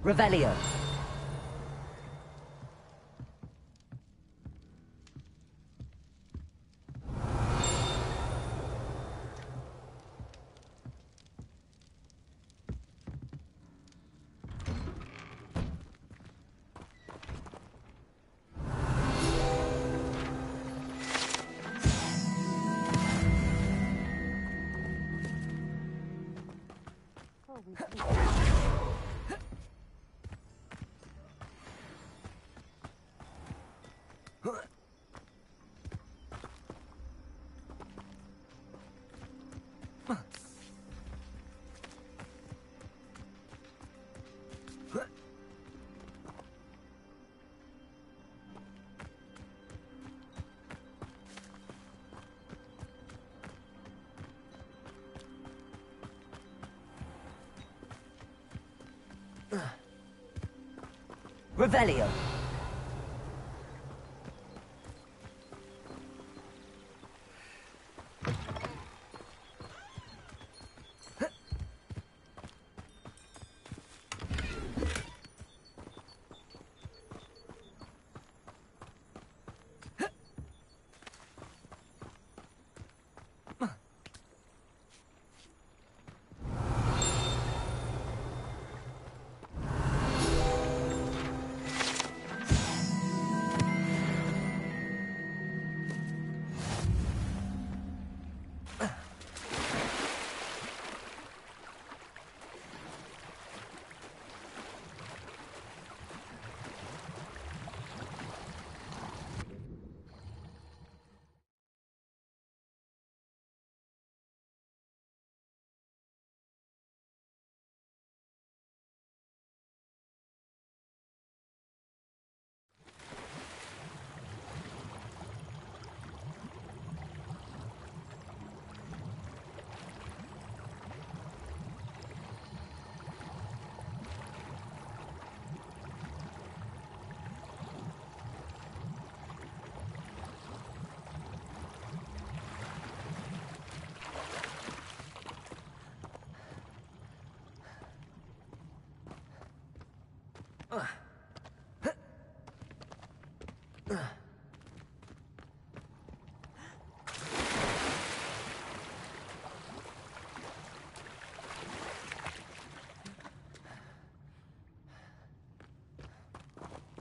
Revelio. Revelio.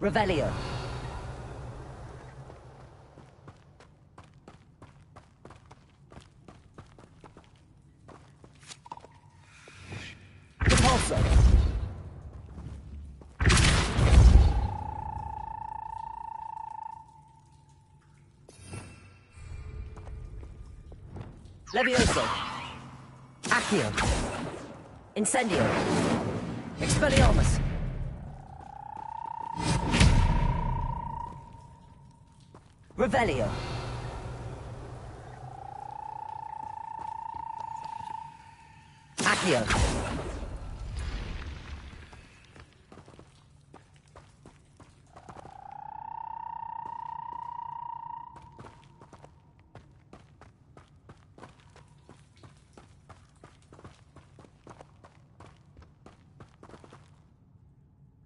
Revelio. Repulso. Levioso. Accio. Incendio. Expelliarmus. Revelio. Accio.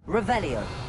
Revelio.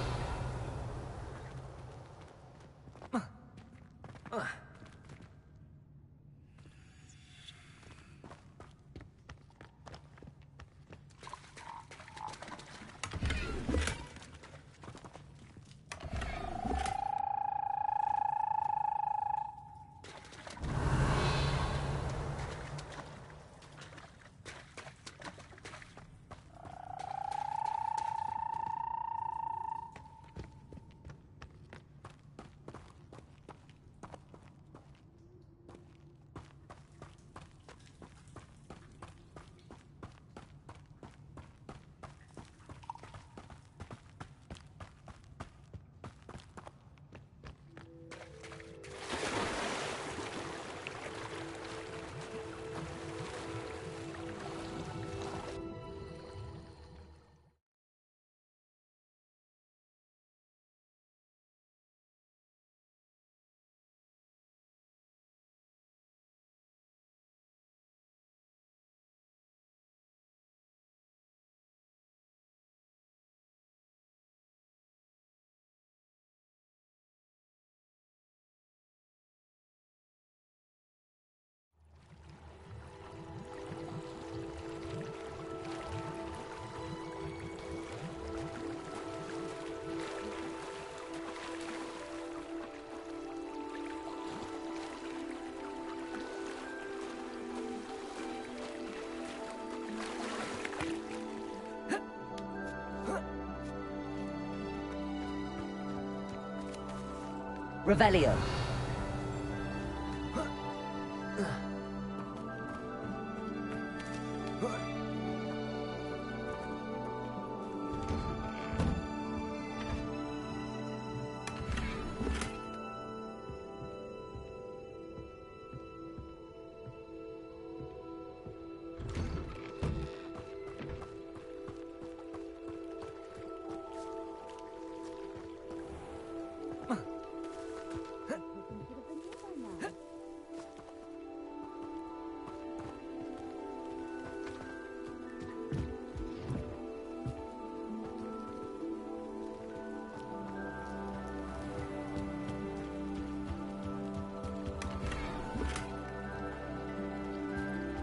Revelio.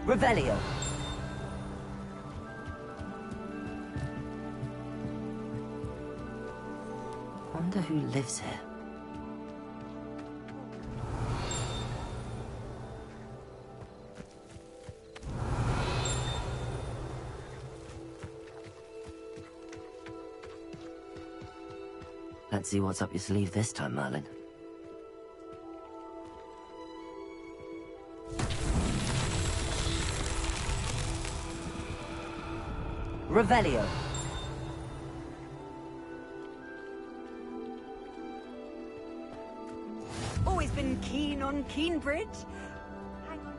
Revelio. Wonder who lives here. Let's see what's up your sleeve this time, Merlin. Revelio. Always been keen on Keenbridge. Hang on.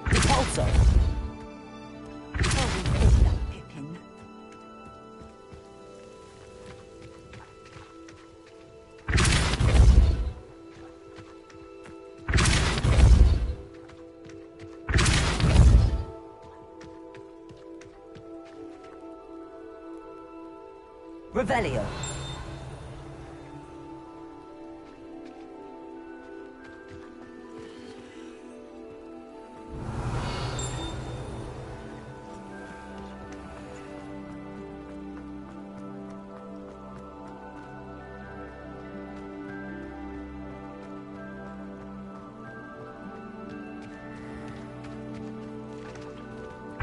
Repulso. Always hate that Pippin. Revelio.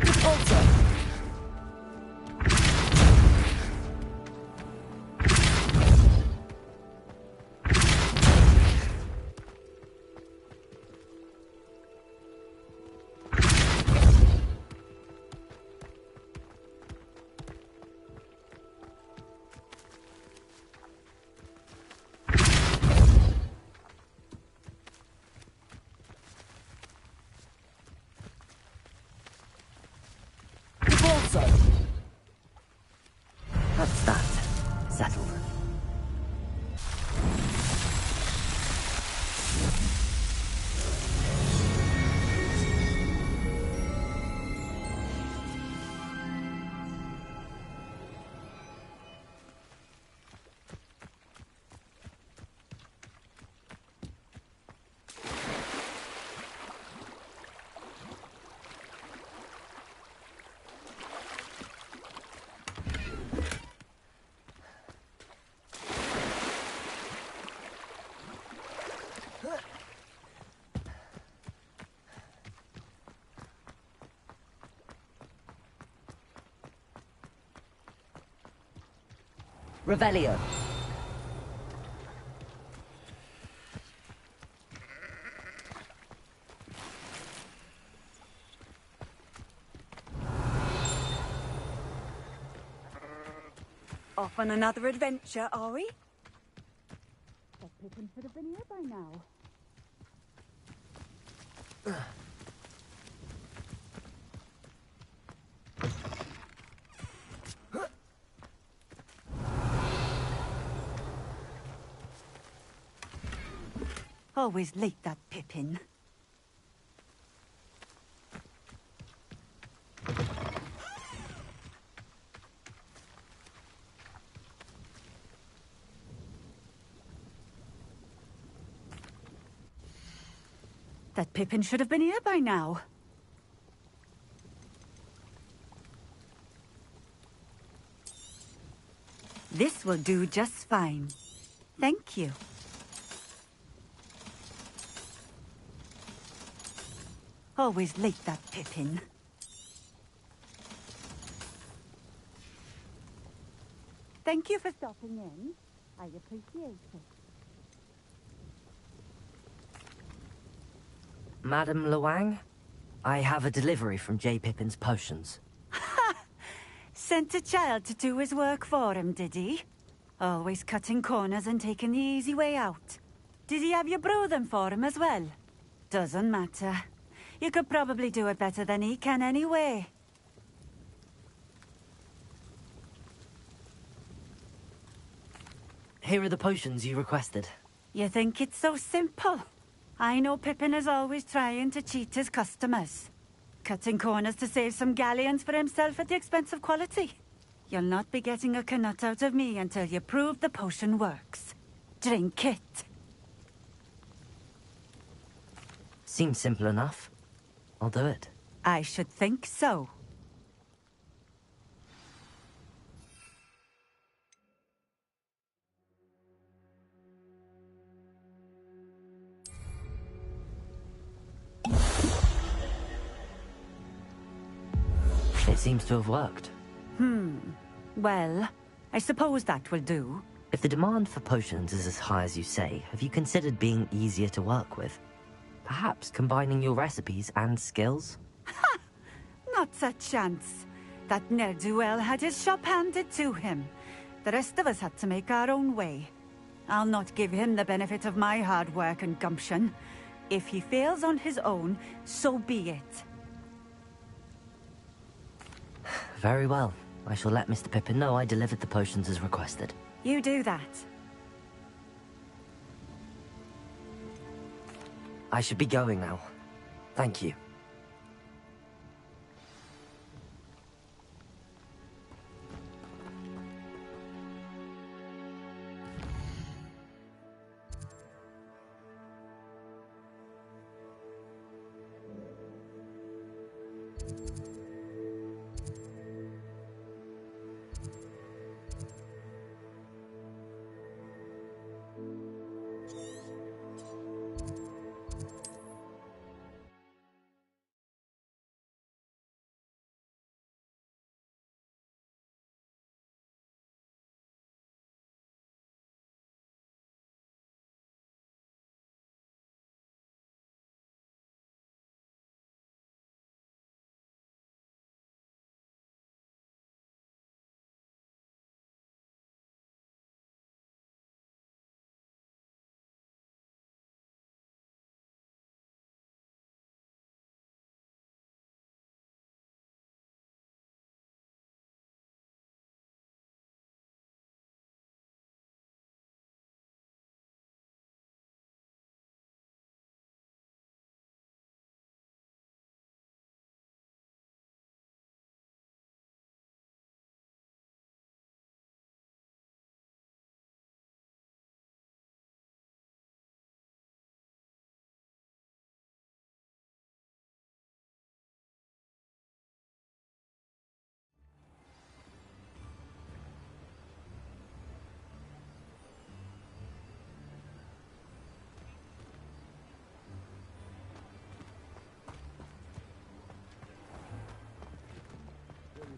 Repulso. Repulso. That's that. Settled. Revelio. Off on another adventure, are we? That Pippin should have been here by now. Always late, that Pippin. That Pippin should have been here by now. This will do just fine. Thank you. Always late, that Pippin. Thank you for stopping in. I appreciate it. Madam Luang, I have a delivery from J. Pippin's potions. Sent a child to do his work for him, did he? Always cutting corners and taking the easy way out. Did he have you brew them for him as well? Doesn't matter. You could probably do it better than he can anyway. Here are the potions you requested. You think it's so simple? I know Pippin is always trying to cheat his customers. Cutting corners to save some galleons for himself at the expense of quality. You'll not be getting a canut out of me until you prove the potion works. Drink it. Seems simple enough. I'll do it. I should think so. It seems to have worked. Well, I suppose that will do. If the demand for potions is as high as you say, have you considered being easier to work with? Perhaps combining your recipes and skills? Not a chance. That ne'er-do-well had his shop handed to him. The rest of us had to make our own way. I'll not give him the benefit of my hard work and gumption. If he fails on his own, so be it. Very well. I shall let Mr. Pippin know I delivered the potions as requested. You do that. I should be going now. Thank you.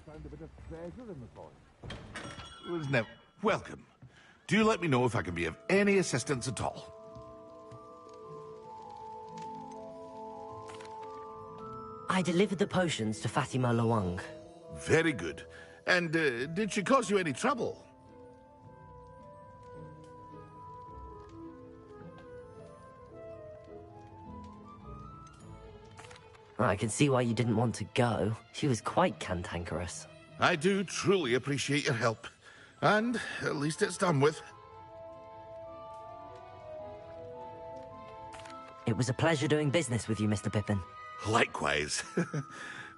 Found a bit of treasure in the forest. Now, welcome. Do let me know if I can be of any assistance at all. I delivered the potions to Fatima Luang. Very good. And did she cause you any trouble? I can see why you didn't want to go. She was quite cantankerous. I do truly appreciate your help. And at least it's done with. It was a pleasure doing business with you, Mr. Pippin. Likewise.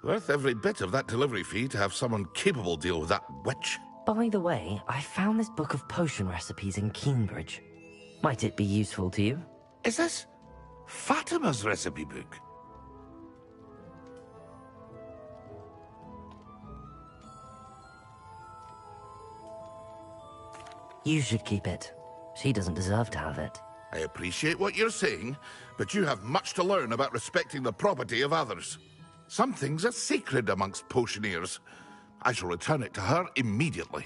Worth every bit of that delivery fee to have someone capable deal with that witch. By the way, I found this book of potion recipes in Cambridge. Might it be useful to you? Is this Fatima's recipe book? You should keep it. She doesn't deserve to have it. I appreciate what you're saying, but you have much to learn about respecting the property of others. Some things are sacred amongst potioneers. I shall return it to her immediately.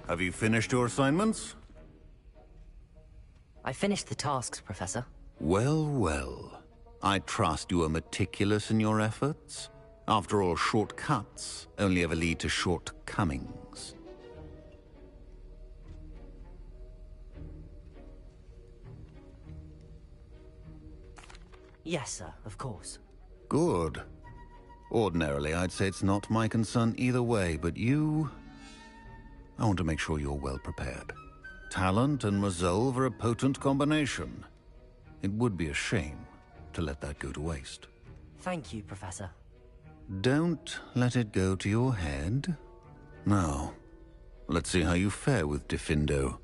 Have you finished your assignments? I finished the tasks, Professor. Well, well. I trust you are meticulous in your efforts. After all, shortcuts only ever lead to shortcomings. Yes, sir, of course. Good. Ordinarily, I'd say it's not my concern either way, but you... I want to make sure you're well prepared. Talent and resolve are a potent combination. It would be a shame to let that go to waste. Thank you, Professor. Don't let it go to your head. Now, let's see how you fare with Diffindo.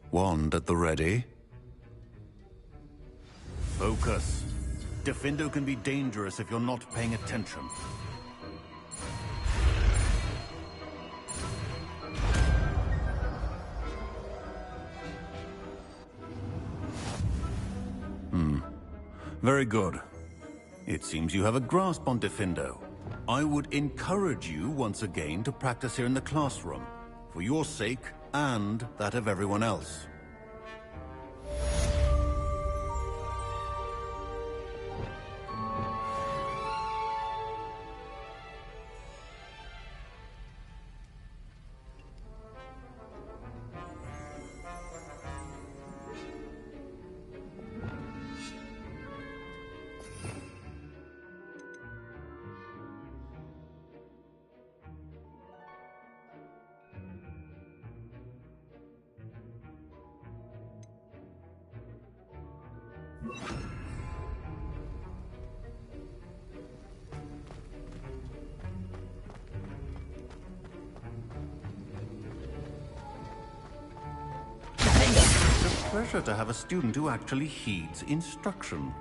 Wand at the ready. Focus. Diffindo can be dangerous if you're not paying attention. Very good. It seems you have a grasp on Diffindo. I would encourage you once again to practice here in the classroom, for your sake and that of everyone else. Pleasure to have a student who actually heeds instruction.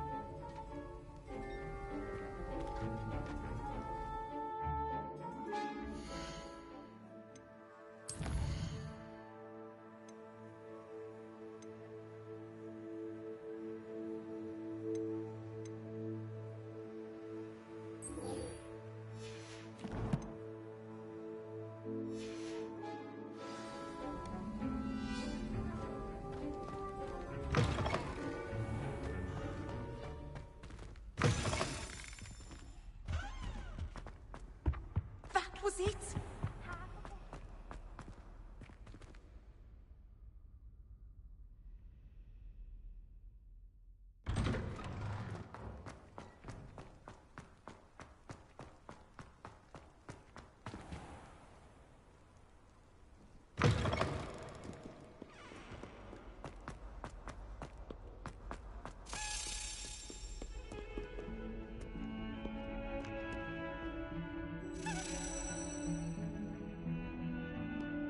Was it?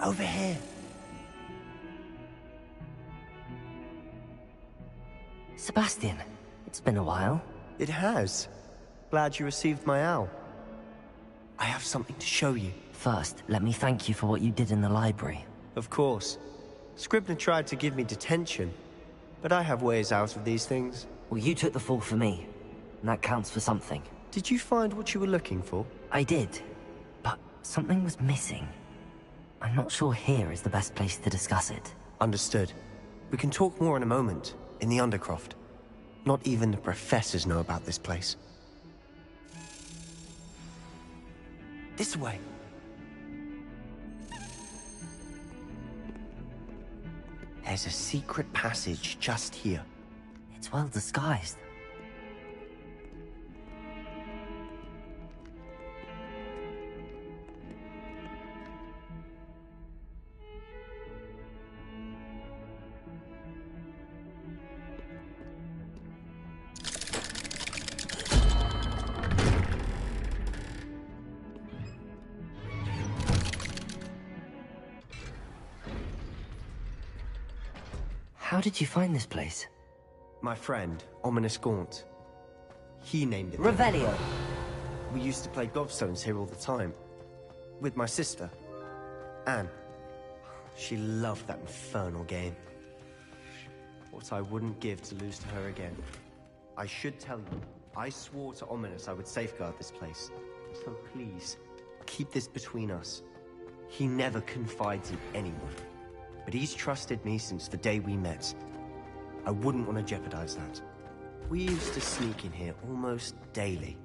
Over here. Sebastian, it's been a while. It has. Glad you received my owl. I have something to show you. First, let me thank you for what you did in the library. Of course. Scribner tried to give me detention, but I have ways out of these things. Well, you took the fall for me, and that counts for something. Did you find what you were looking for? I did, but something was missing. I'm not sure here is the best place to discuss it. Understood. We can talk more in a moment, in the Undercroft. Not even the professors know about this place. This way. There's a secret passage just here. It's well disguised. How did you find this place? My friend, Ominous Gaunt. He named it. Revelio! We used to play gobstones here all the time. With my sister, Anne. She loved that infernal game. What I wouldn't give to lose to her again. I should tell you, I swore to Ominous I would safeguard this place. So please, keep this between us. He never confides in anyone. But he's trusted me since the day we met. I wouldn't want to jeopardize that. We used to sneak in here almost daily.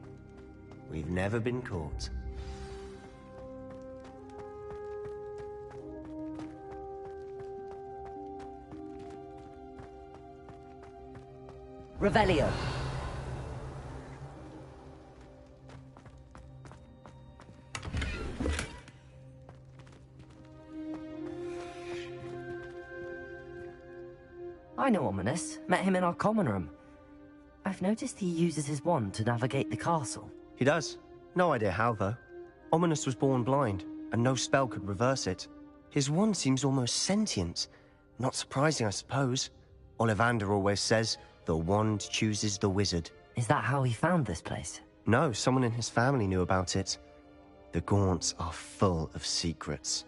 We've never been caught. Revelio. I know Ominous. Met him in our common room. I've noticed he uses his wand to navigate the castle. He does. No idea how, though. Ominous was born blind, and no spell could reverse it. His wand seems almost sentient. Not surprising, I suppose. Ollivander always says, the wand chooses the wizard. Is that how he found this place? No, someone in his family knew about it. The Gaunts are full of secrets.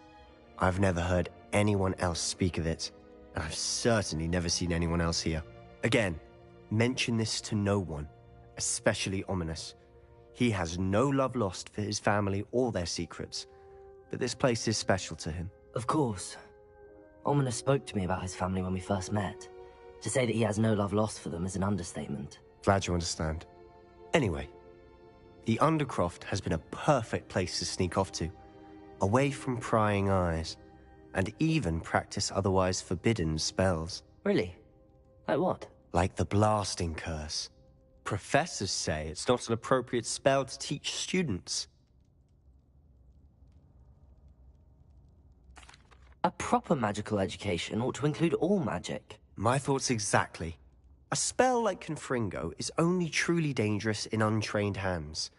I've never heard anyone else speak of it, and I've certainly never seen anyone else here. Again, mention this to no one, especially Ominous. He has no love lost for his family or their secrets, but this place is special to him. Of course. Ominous spoke to me about his family when we first met. To say that he has no love lost for them is an understatement. Glad you understand. Anyway, the Undercroft has been a perfect place to sneak off to, away from prying eyes, and even practice otherwise forbidden spells. Really? Like what? Like the Blasting Curse. Professors say it's not an appropriate spell to teach students. A proper magical education ought to include all magic. My thoughts exactly. A spell like Confringo is only truly dangerous in untrained hands.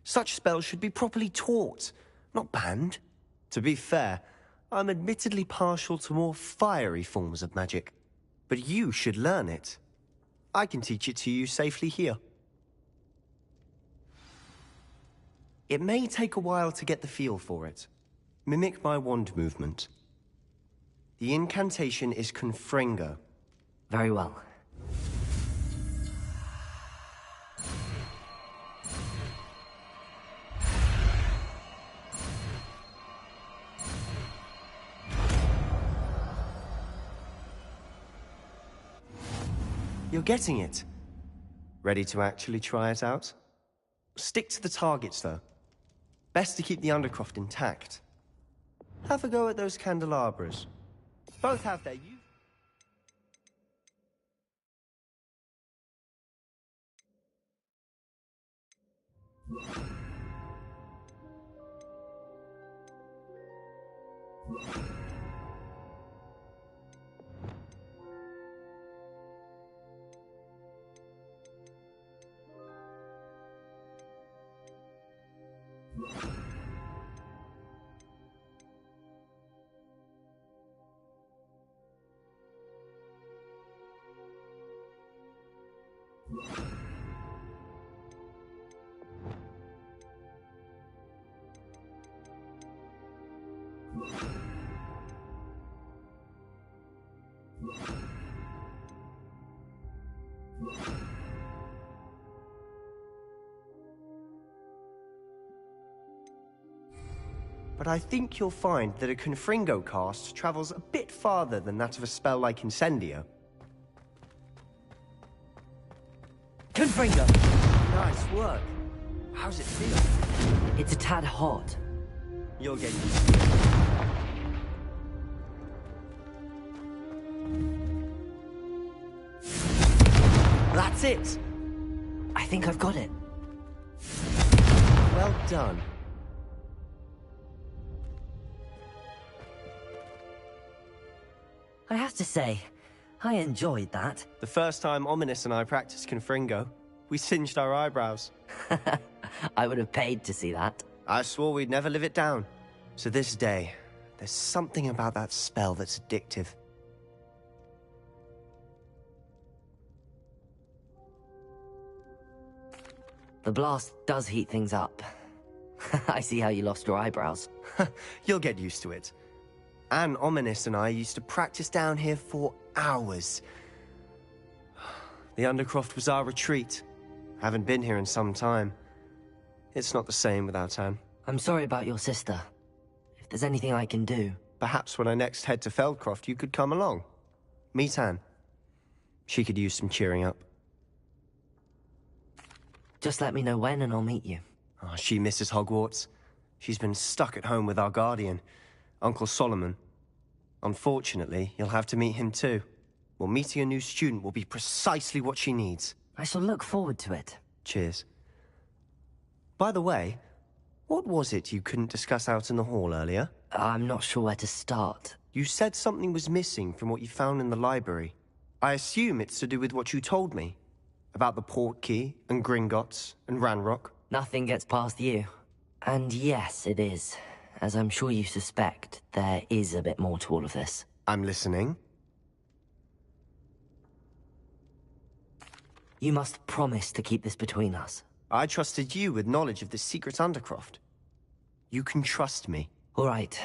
Such spells should be properly taught, not banned. To be fair, I'm admittedly partial to more fiery forms of magic, but you should learn it. I can teach it to you safely here. It may take a while to get the feel for it. Mimic my wand movement. The incantation is Confringo. Very well. You're getting it. Ready to actually try it out? Stick to the targets, though. Best to keep the Undercroft intact. Have a go at those candelabras. Both have their use. But I think you'll find that a Confringo cast travels a bit farther than that of a spell like Incendio. Confringo! Nice work. How's it feel? It's a tad hot. You'll get used to it. That's it! I think I've got it. Well done. I have to say, I enjoyed that. The first time Ominous and I practiced Confringo, we singed our eyebrows. I would have paid to see that. I swore we'd never live it down. To this day, there's something about that spell that's addictive. The blast does heat things up. I see how you lost your eyebrows. You'll get used to it. Anne, Ominous and I used to practice down here for hours. The Undercroft was our retreat. Haven't been here in some time. It's not the same without Anne. I'm sorry about your sister. If there's anything I can do. Perhaps when I next head to Feldcroft, you could come along. Meet Anne. She could use some cheering up. Just let me know when and I'll meet you. Oh, she misses Hogwarts. She's been stuck at home with our guardian, Uncle Solomon. Unfortunately, you'll have to meet him too. Well, meeting a new student will be precisely what she needs. I shall look forward to it. Cheers. By the way, what was it you couldn't discuss out in the hall earlier? I'm not sure where to start. You said something was missing from what you found in the library. I assume it's to do with what you told me. About the Portkey, and Gringotts, and Ranrock. Nothing gets past you. And yes, it is. As I'm sure you suspect, there is a bit more to all of this. I'm listening. You must promise to keep this between us. I trusted you with knowledge of this secret Undercroft. You can trust me. All right.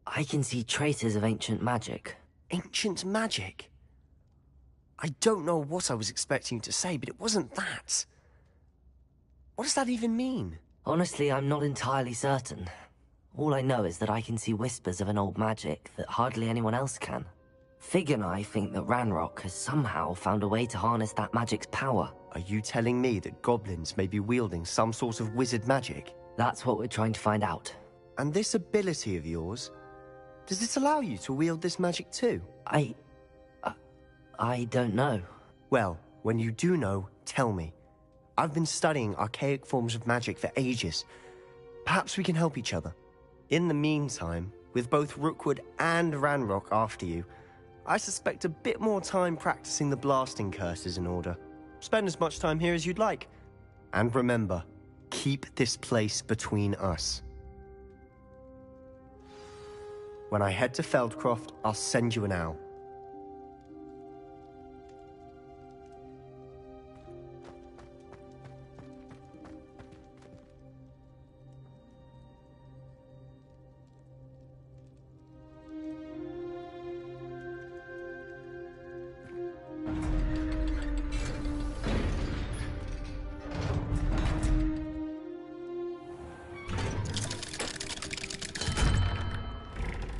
I can see traces of ancient magic. Ancient magic? I don't know what I was expecting you to say, but it wasn't that. What does that even mean? Honestly, I'm not entirely certain. All I know is that I can see whispers of an old magic that hardly anyone else can. Fig and I think that Ranrock has somehow found a way to harness that magic's power. Are you telling me that goblins may be wielding some sort of wizard magic? That's what we're trying to find out. And this ability of yours, does it allow you to wield this magic too? I don't know. Well, when you do know, tell me. I've been studying archaic forms of magic for ages. Perhaps we can help each other. In the meantime, with both Rookwood and Ranrock after you, I suspect a bit more time practicing the blasting curse is in order. Spend as much time here as you'd like. And remember, keep this place between us. When I head to Feldcroft, I'll send you an owl.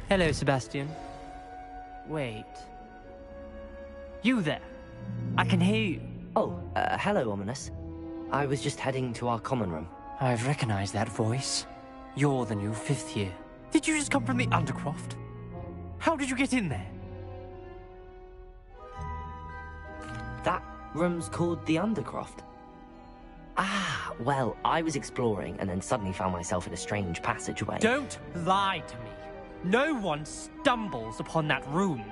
Hello, Sebastian. Wait. You there? I can hear you. Oh, hello, Ominous. I was just heading to our common room. I've recognized that voice. You're the new 5th year. Did you just come from the Undercroft? How did you get in there? That room's called the Undercroft. Ah, well, I was exploring and then suddenly found myself in a strange passageway. Don't lie to me. No one stumbles upon that room.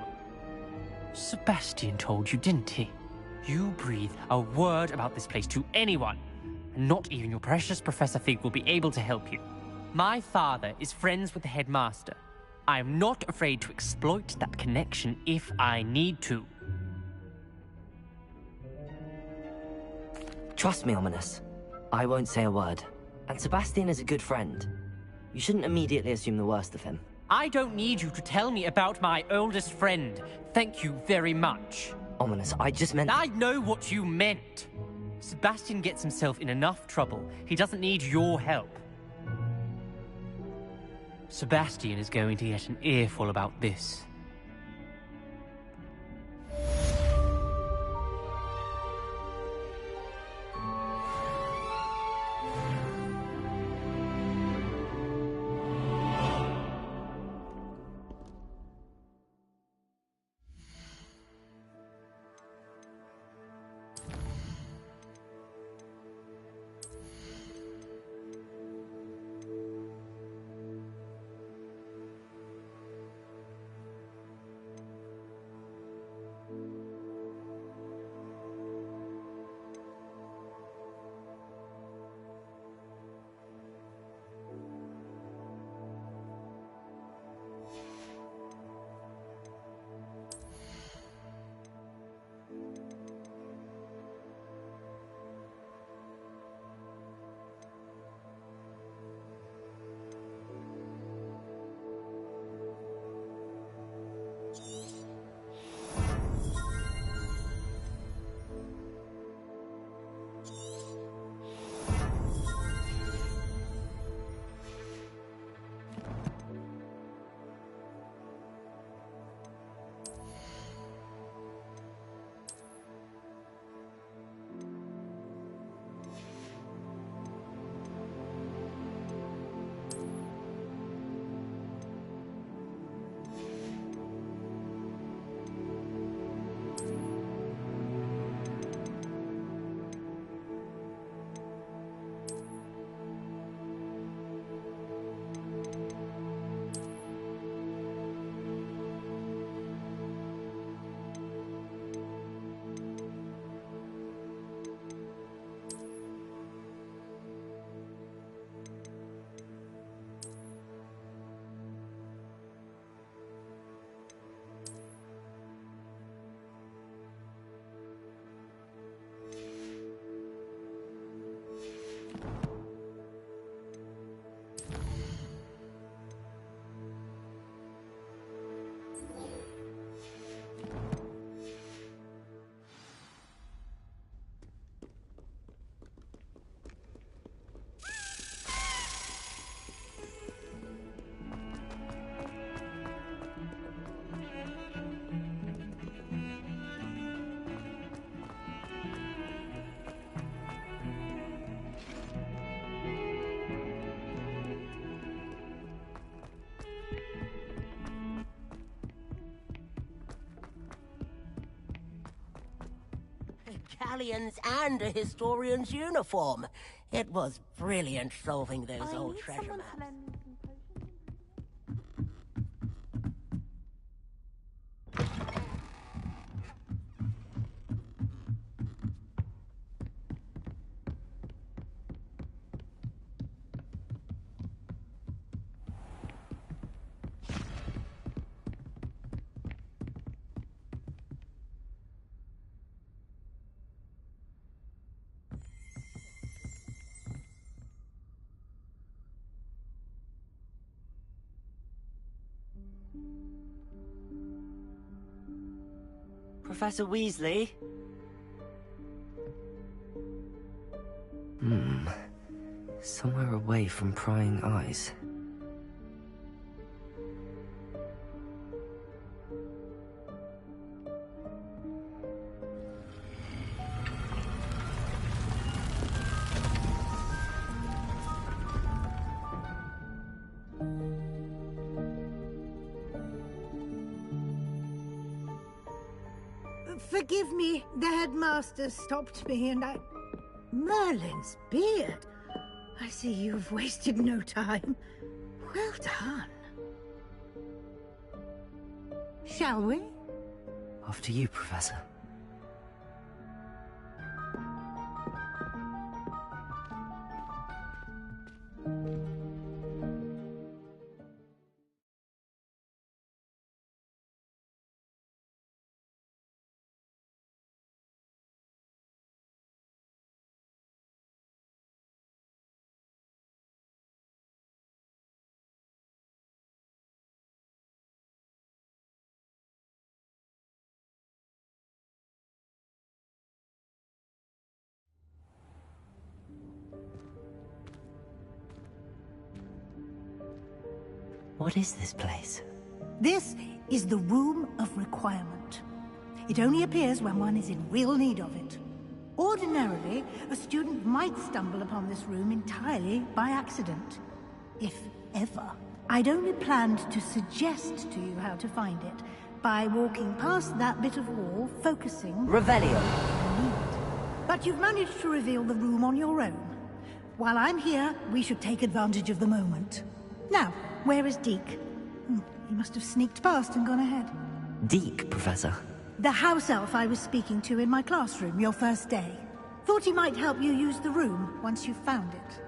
Sebastian told you, didn't he? You breathe a word about this place to anyone, and not even your precious Professor Fig will be able to help you. My father is friends with the headmaster. I am not afraid to exploit that connection if I need to. Trust me, Ominous. I won't say a word. And Sebastian is a good friend. You shouldn't immediately assume the worst of him. I don't need you to tell me about my oldest friend. Thank you very much. Ominous, I just meant... I know what you meant. Sebastian gets himself in enough trouble. He doesn't need your help. Sebastian is going to get an earful about this. Galleons and a historian's uniform. It was brilliant solving those old treasure maps. Professor Weasley? Somewhere away from prying eyes. Forgive me, the headmaster stopped me and I... Merlin's beard! I see you've wasted no time. Well done. Shall we? After you, Professor. What is this place? This is the Room of Requirement. It only appears when one is in real need of it. Ordinarily, a student might stumble upon this room entirely by accident. If ever. I'd only planned to suggest to you how to find it by walking past that bit of wall, focusing... Revelio. But you've managed to reveal the room on your own. While I'm here, we should take advantage of the moment. Now, where is Deke? He must have sneaked past and gone ahead. Deke, Professor. The house elf I was speaking to in my classroom your first day. Thought he might help you use the room once you've found it.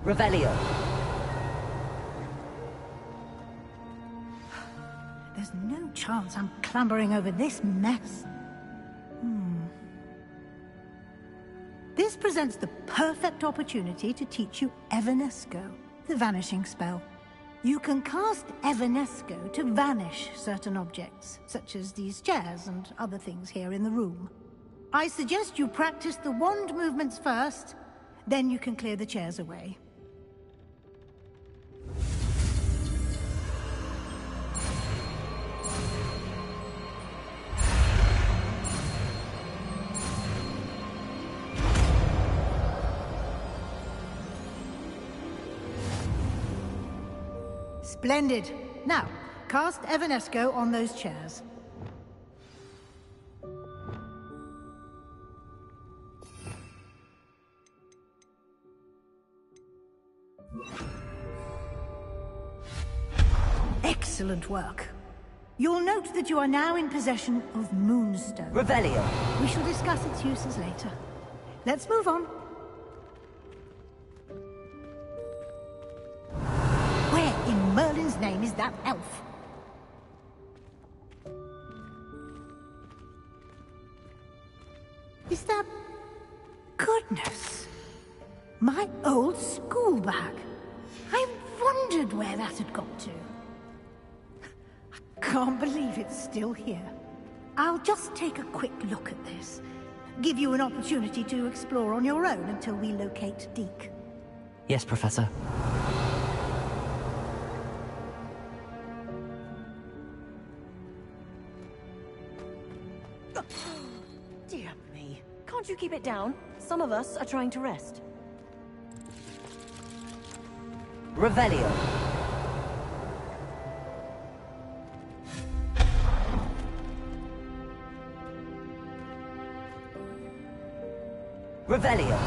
Revelio. There's no chance I'm clambering over this mess. This presents the perfect opportunity to teach you Evanesco, the vanishing spell. You can cast Evanesco to vanish certain objects, such as these chairs and other things here in the room. I suggest you practice the wand movements first, then you can clear the chairs away. Splendid. Now, cast Evanesco on those chairs. Excellent work. You'll note that you are now in possession of Moonstone. Revelio. We shall discuss its uses later. Let's move on. Where in Merlin's name is that elf? Is that... Goodness! My old school bag. I wondered where that had got to. I can't believe it's still here. I'll just take a quick look at this. Give you an opportunity to explore on your own until we locate Deke. Yes, Professor. Dear me. Can't you keep it down? Some of us are trying to rest. Revelio. Revelio.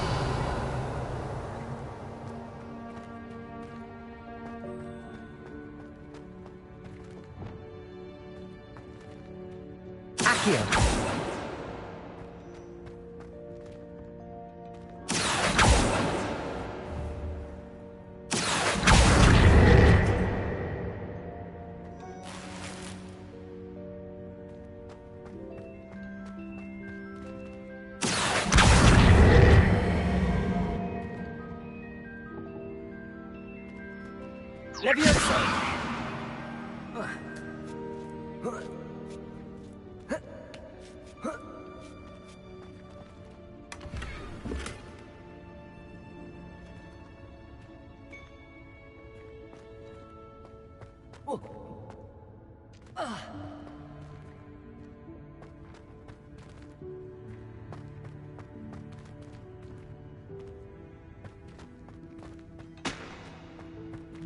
Accio. Levioso!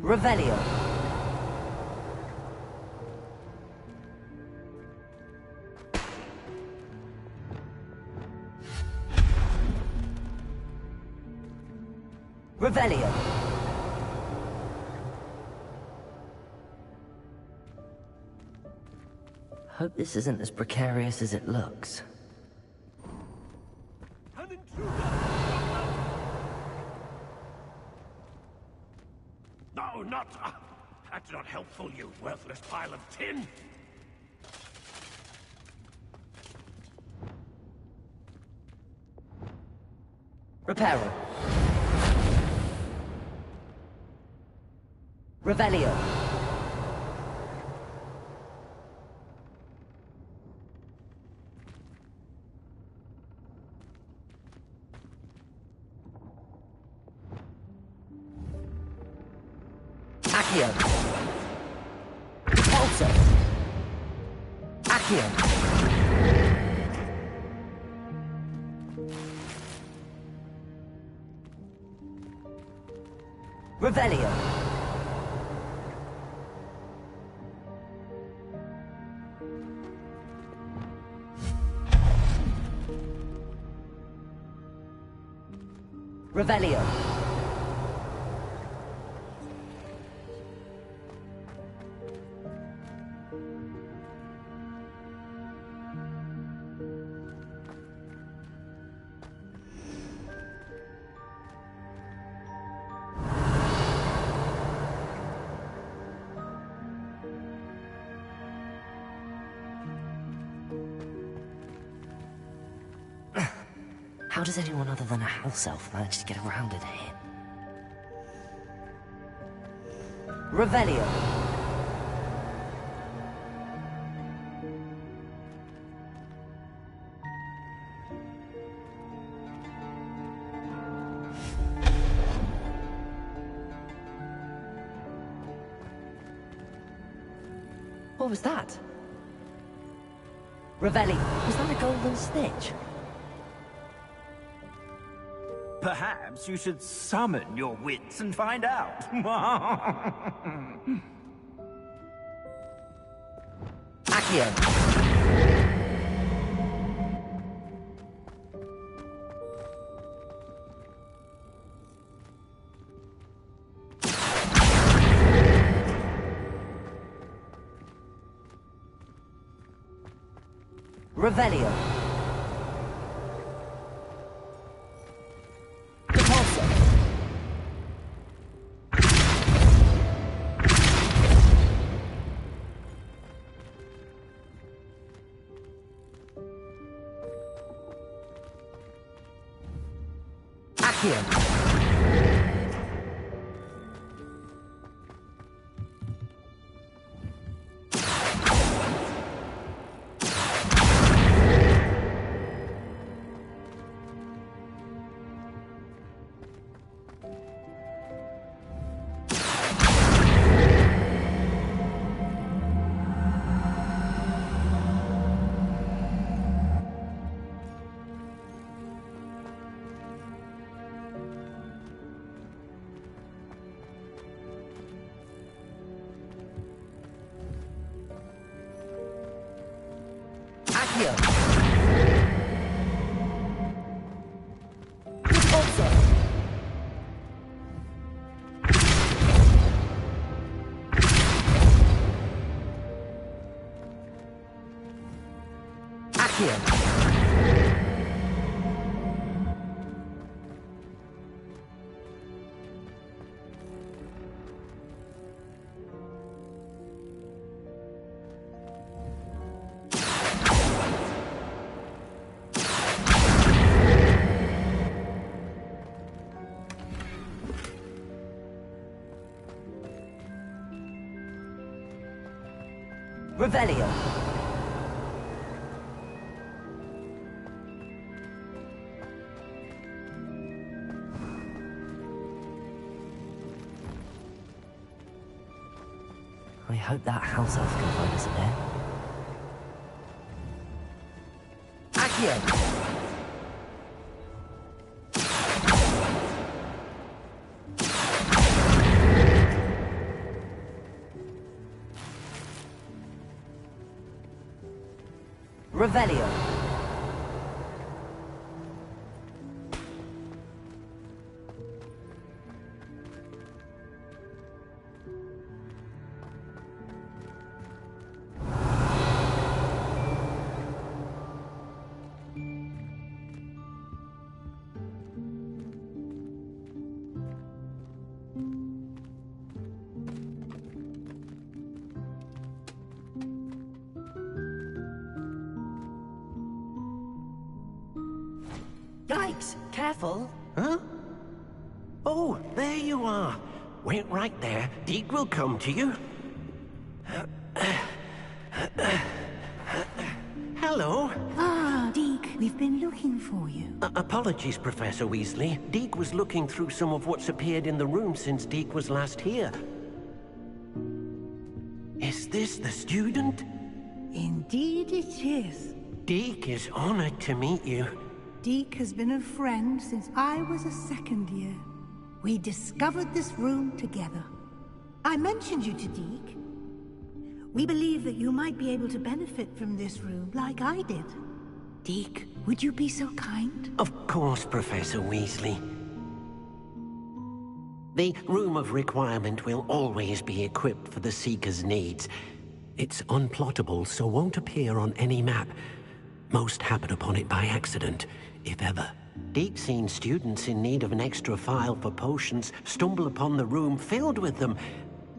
Revelio. Revelio. Hope this isn't as precarious as it looks. No, not... that's not helpful, you worthless pile of tin! Reparo. Revelio. Accio. Repulsor. Accio. Revelio. Revelio. How does anyone other than a house elf manage to get around in here? Revelio. What was that? Revelio. Was that a golden snitch? Perhaps you should summon your wits and find out. Accio. Revelio. Accio. Accio! Repulsor! Accio! Revelio. I hope that house elf can find us in there. Accio! Revelio. Yikes! Careful! Huh? Oh, there you are. Wait right there. Deke will come to you. Hello. Ah, Deke, we've been looking for you. Apologies, Professor Weasley. Deke was looking through some of what's appeared in the room since Deke was last here. Is this the student? Indeed it is. Deke is honored to meet you. Deke has been a friend since I was a second year. We discovered this room together. I mentioned you to Deke. We believe that you might be able to benefit from this room like I did. Deke, would you be so kind? Of course, Professor Weasley. The Room of Requirement will always be equipped for the Seeker's needs. It's unplottable, so won't appear on any map. Most happen upon it by accident, if ever. Deke's seen students in need of an extra file for potions stumble upon the room filled with them.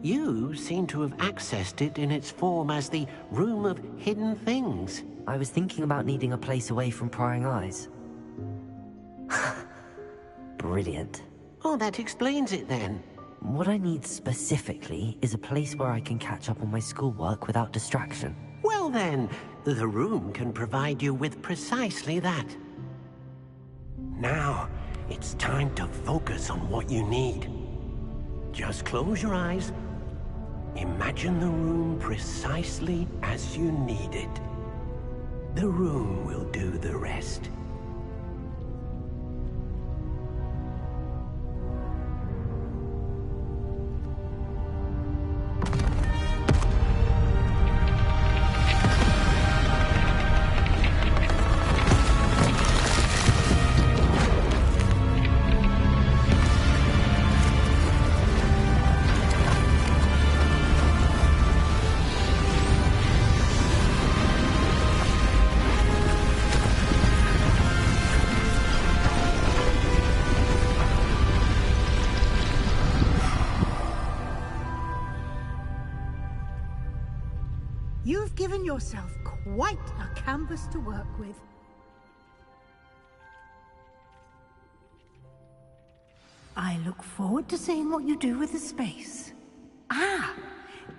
You seem to have accessed it in its form as the Room of Hidden Things. I was thinking about needing a place away from prying eyes. Brilliant. Oh, that explains it then. What I need specifically is a place where I can catch up on my schoolwork without distraction. Well then, the room can provide you with precisely that. Now, it's time to focus on what you need. Just close your eyes. Imagine the room precisely as you need it. The room will do the rest. You've given yourself quite a canvas to work with. I look forward to seeing what you do with the space. Ah,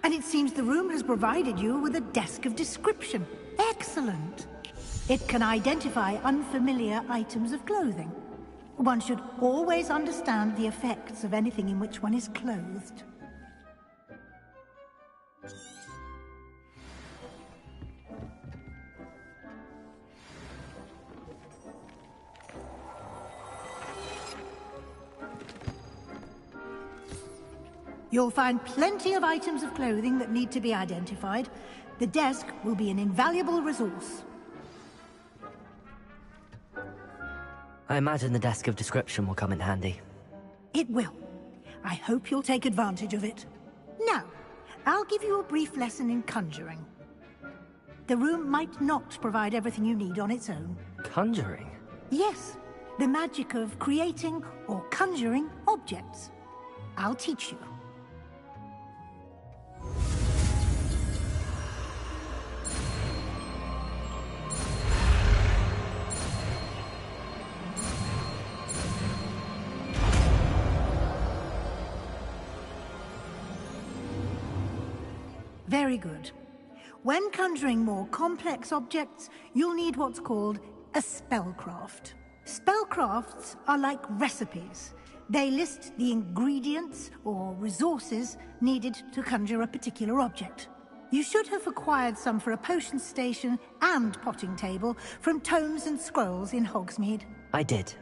and it seems the room has provided you with a desk of description. Excellent. It can identify unfamiliar items of clothing. One should always understand the effects of anything in which one is clothed. You'll find plenty of items of clothing that need to be identified. The desk will be an invaluable resource. I imagine the desk of description will come in handy. It will. I hope you'll take advantage of it. Now, I'll give you a brief lesson in conjuring. The room might not provide everything you need on its own. Conjuring? Yes, the magic of creating or conjuring objects. I'll teach you. Very good. When conjuring more complex objects, you'll need what's called a spellcraft. Spellcrafts are like recipes. They list the ingredients or resources needed to conjure a particular object. You should have acquired some for a potion station and potting table from tomes and scrolls in Hogsmeade. I did.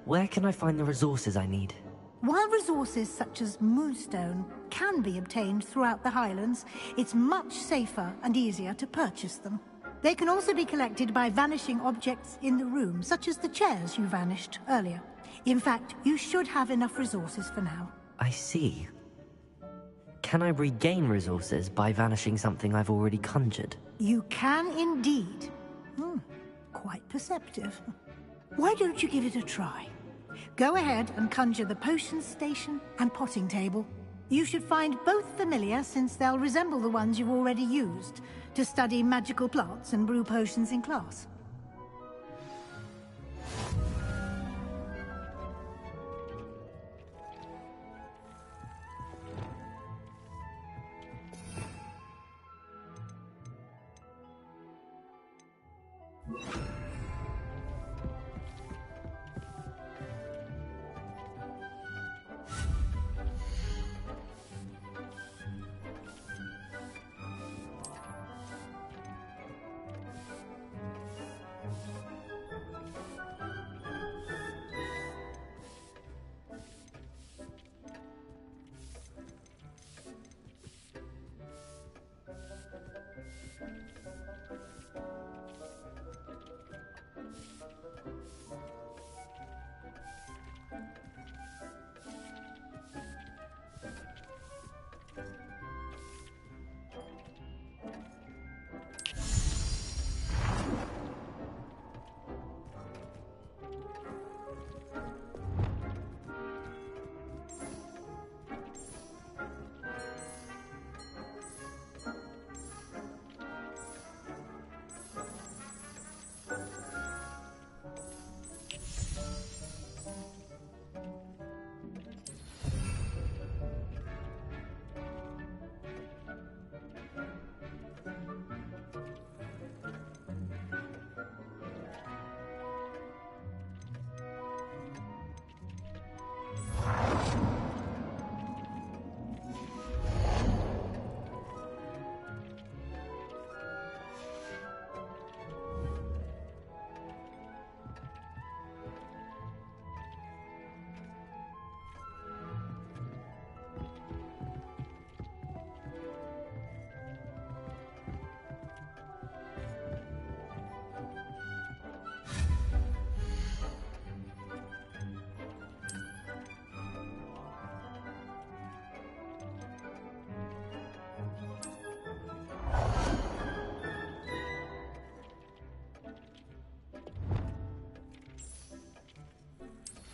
Where can I find the resources I need? While resources such as moonstone can be obtained throughout the Highlands, it's much safer and easier to purchase them. They can also be collected by vanishing objects in the room, such as the chairs you vanished earlier. In fact, you should have enough resources for now. I see. Can I regain resources by vanishing something I've already conjured? You can indeed. Quite perceptive. Why don't you give it a try? Go ahead and conjure the potion station and potting table. You should find both familiar, since they'll resemble the ones you've already used to study magical plants and brew potions in class.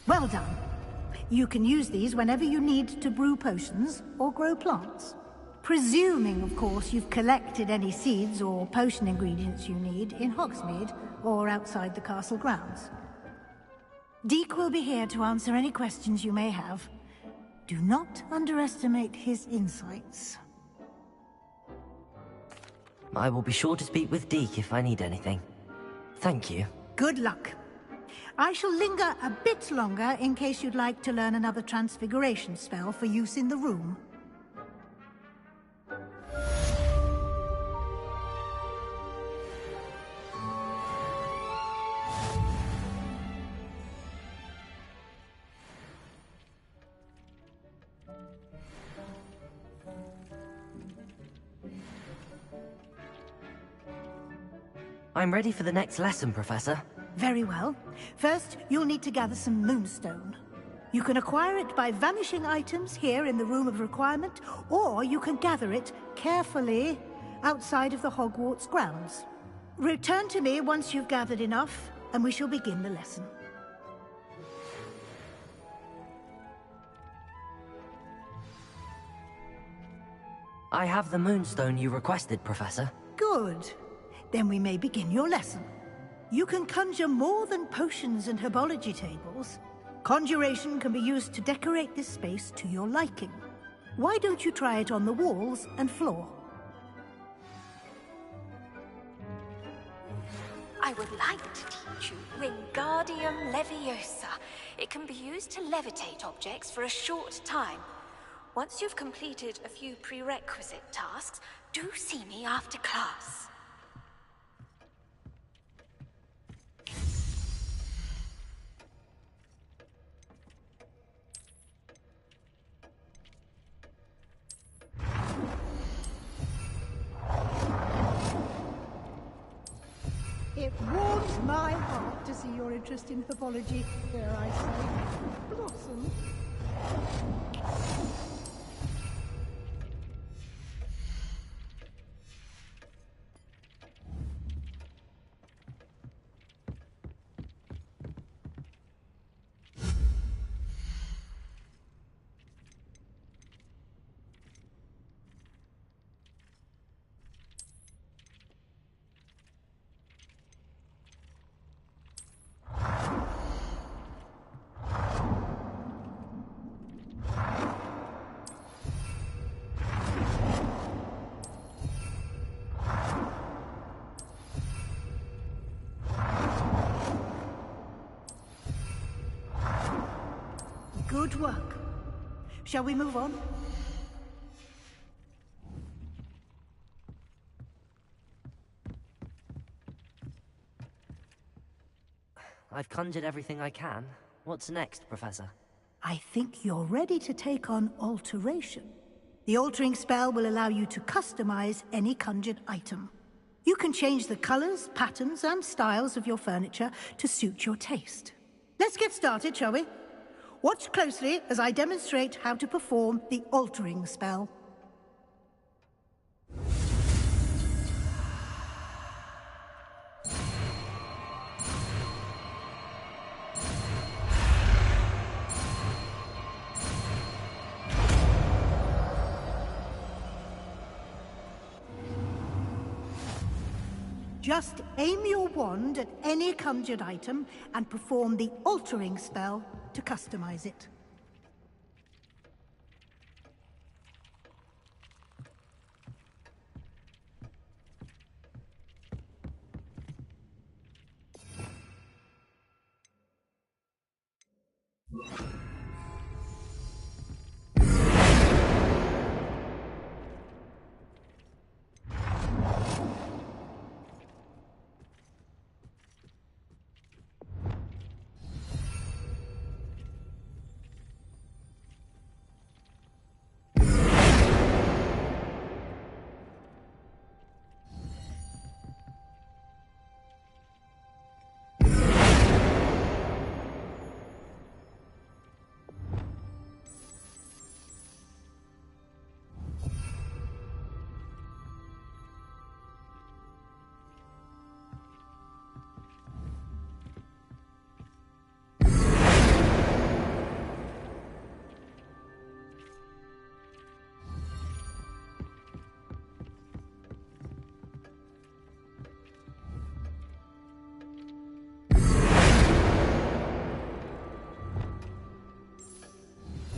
Well done. You can use these whenever you need to brew potions or grow plants. Presuming, of course, you've collected any seeds or potion ingredients you need in Hogsmeade or outside the castle grounds. Deek will be here to answer any questions you may have. Do not underestimate his insights. I will be sure to speak with Deek if I need anything. Thank you. Good luck. I shall linger a bit longer in case you'd like to learn another transfiguration spell for use in the room. I'm ready for the next lesson, Professor. Very well. First, you'll need to gather some moonstone. You can acquire it by vanishing items here in the Room of Requirement, or you can gather it carefully outside of the Hogwarts grounds. Return to me once you've gathered enough, and we shall begin the lesson. I have the moonstone you requested, Professor. Good. Then we may begin your lesson. You can conjure more than potions and herbology tables. Conjuration can be used to decorate this space to your liking. Why don't you try it on the walls and floor? I would like to teach you Wingardium Leviosa. It can be used to levitate objects for a short time. Once you've completed a few prerequisite tasks, do see me after class. It warms my heart to see your interest in herbology, dare I say, blossom. Good work. Shall we move on? I've conjured everything I can. What's next, Professor? I think you're ready to take on alteration. The altering spell will allow you to customize any conjured item. You can change the colors, patterns, and styles of your furniture to suit your taste. Let's get started, shall we? Watch closely as I demonstrate how to perform the altering spell. Just aim your wand at any conjured item and perform the altering spell to customize it.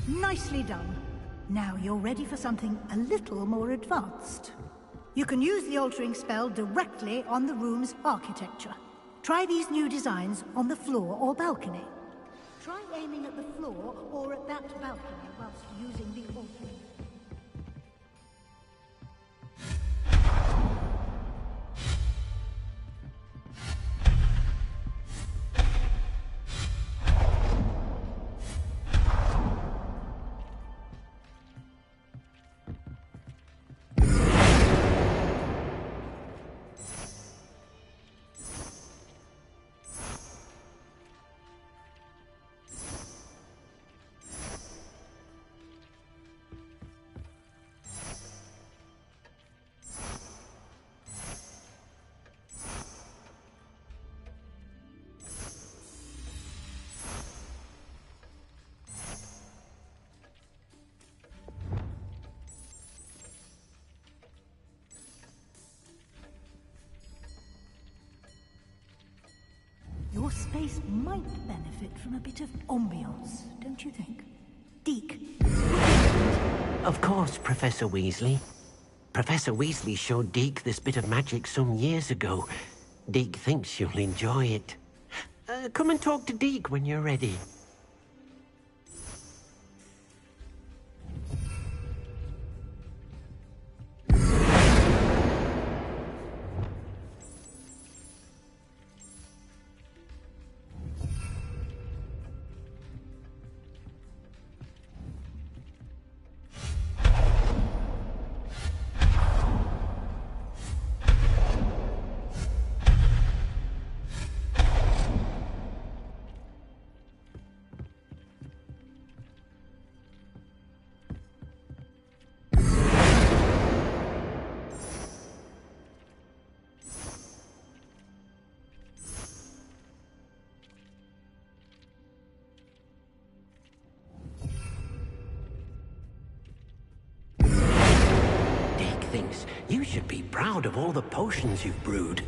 Nicely done. Now you're ready for something a little more advanced. You can use the altering spell directly on the room's architecture. Try these new designs on the floor or balcony. Try aiming at the floor or at that balcony whilst using the altering. space might benefit from a bit of ambiance, don't you think? Deke. Of course, Professor Weasley. Professor Weasley showed Deke this bit of magic some years ago. Deke thinks you'll enjoy it. Come and talk to Deke when you're ready. Thinks you should be proud of all the potions you've brewed.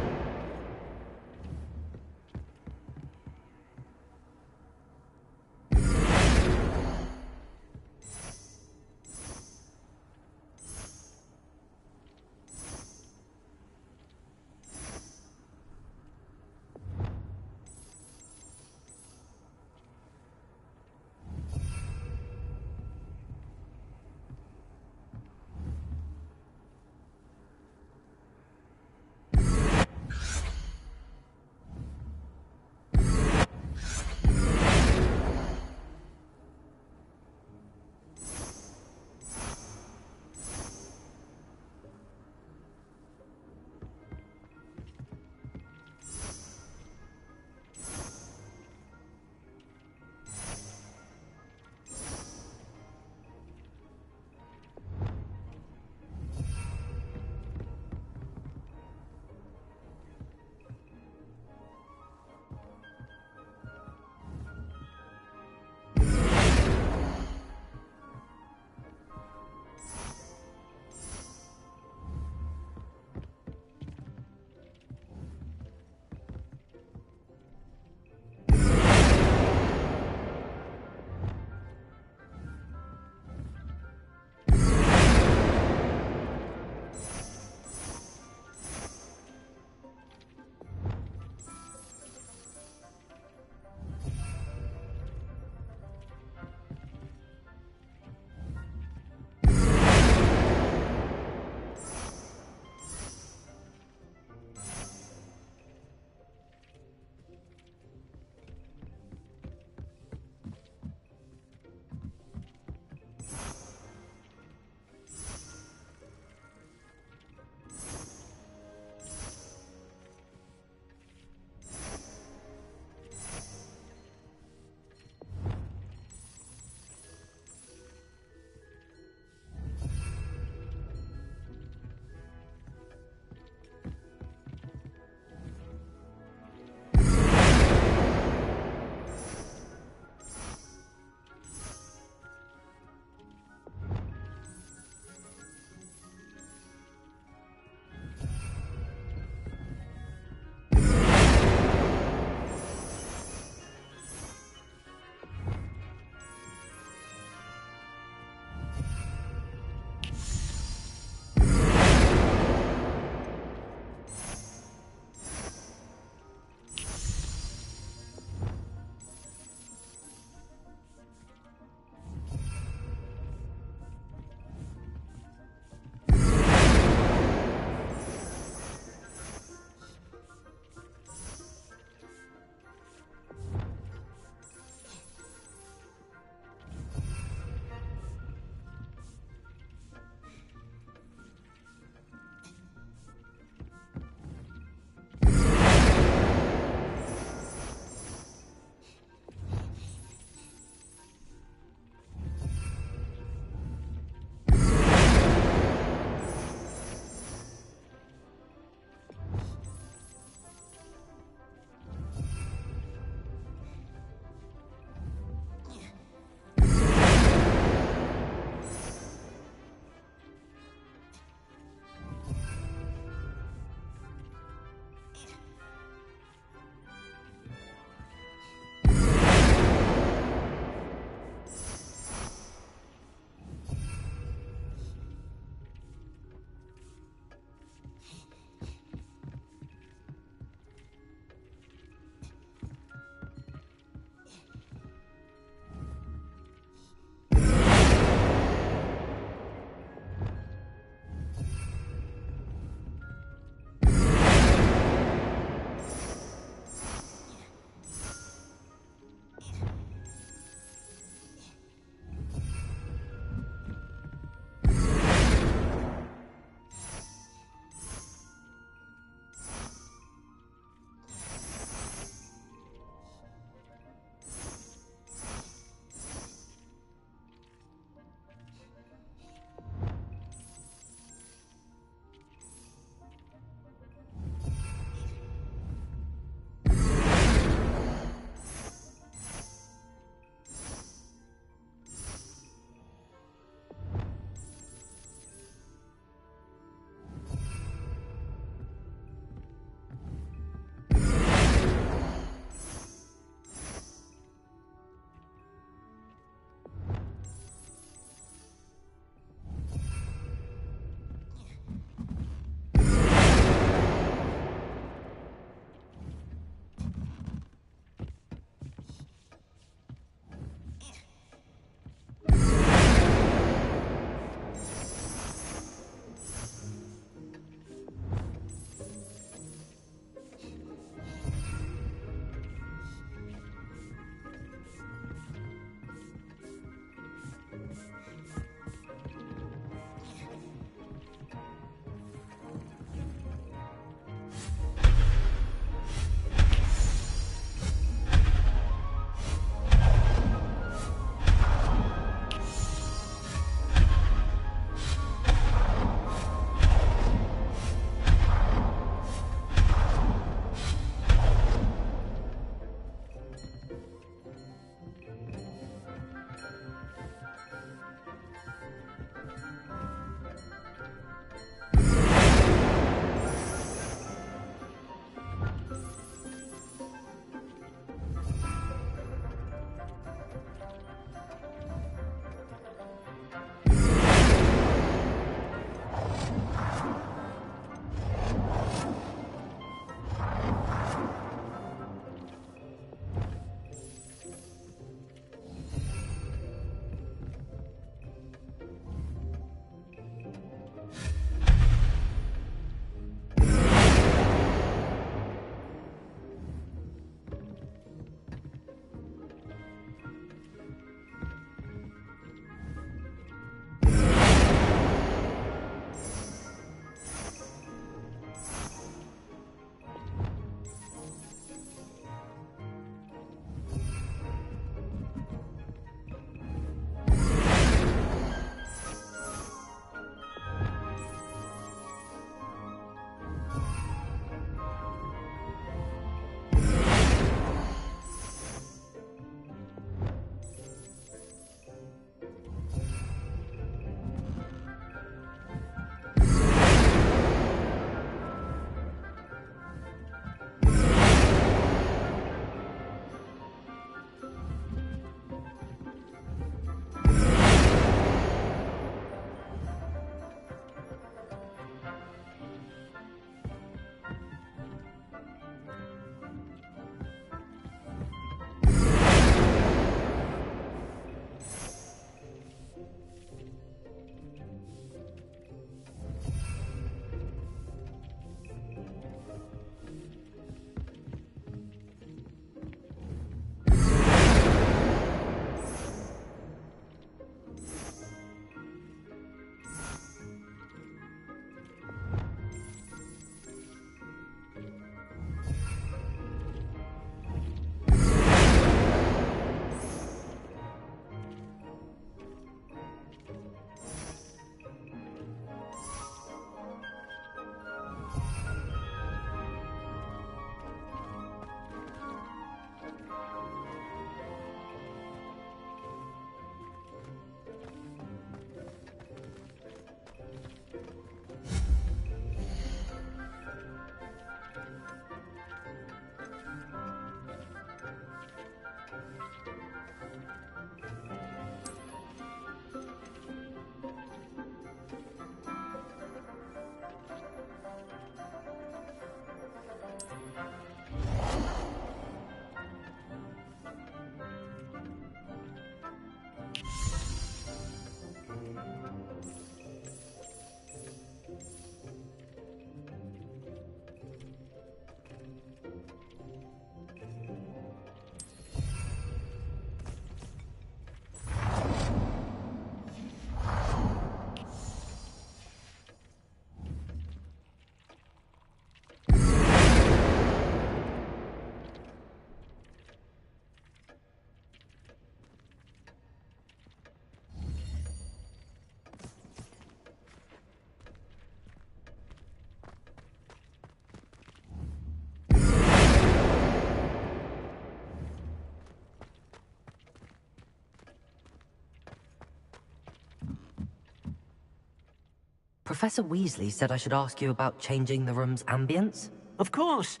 Professor Weasley said I should ask you about changing the room's ambience. Of course.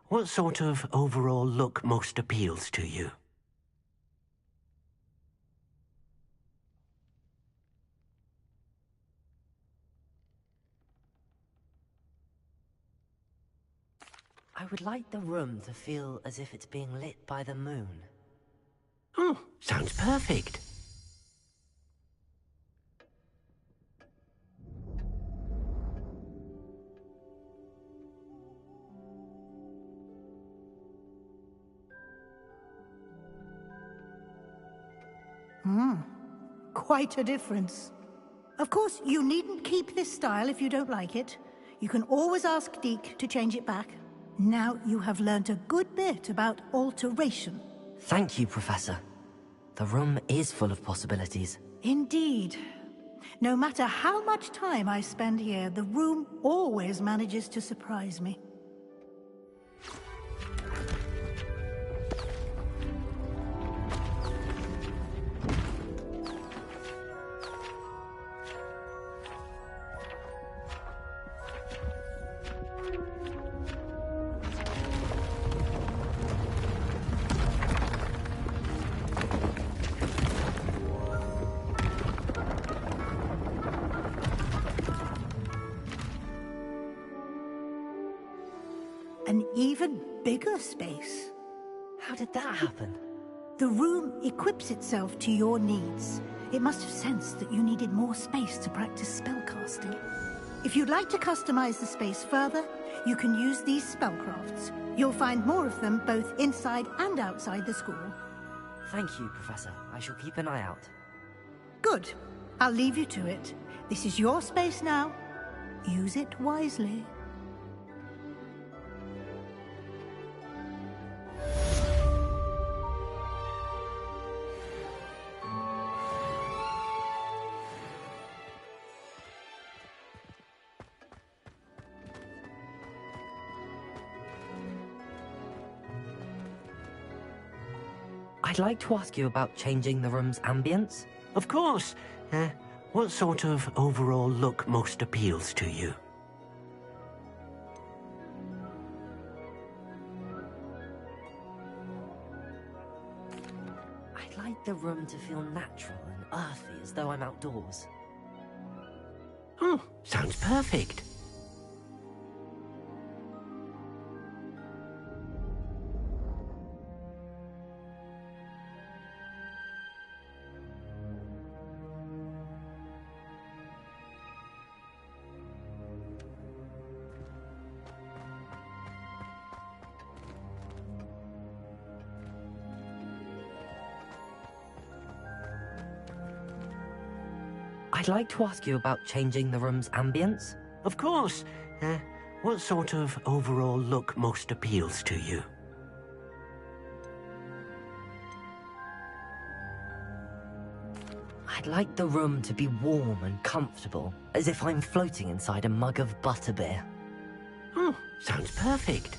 What sort of overall look most appeals to you? I would like the room to feel as if it's being lit by the moon. Oh, sounds perfect. Quite a difference. Of course, you needn't keep this style if you don't like it. You can always ask Deke to change it back. Now you have learnt a good bit about alteration. Thank you, Professor. The room is full of possibilities. Indeed. No matter how much time I spend here, the room always manages to surprise me. An even bigger space. How did that happen? The room equips itself to your needs. It must have sensed that you needed more space to practice spellcasting. If you'd like to customize the space further, you can use these spellcrafts. You'll find more of them both inside and outside the school. Thank you, Professor. I shall keep an eye out. Good. I'll leave you to it. This is your space now. Use it wisely. I'd like to ask you about changing the room's ambience. Of course. What sort of overall look most appeals to you? I'd like the room to feel natural and earthy, as though I'm outdoors. Oh, sounds perfect. I'd like to ask you about changing the room's ambience. Of course. What sort of overall look most appeals to you? I'd like the room to be warm and comfortable, as if I'm floating inside a mug of butterbeer. Oh, sounds perfect.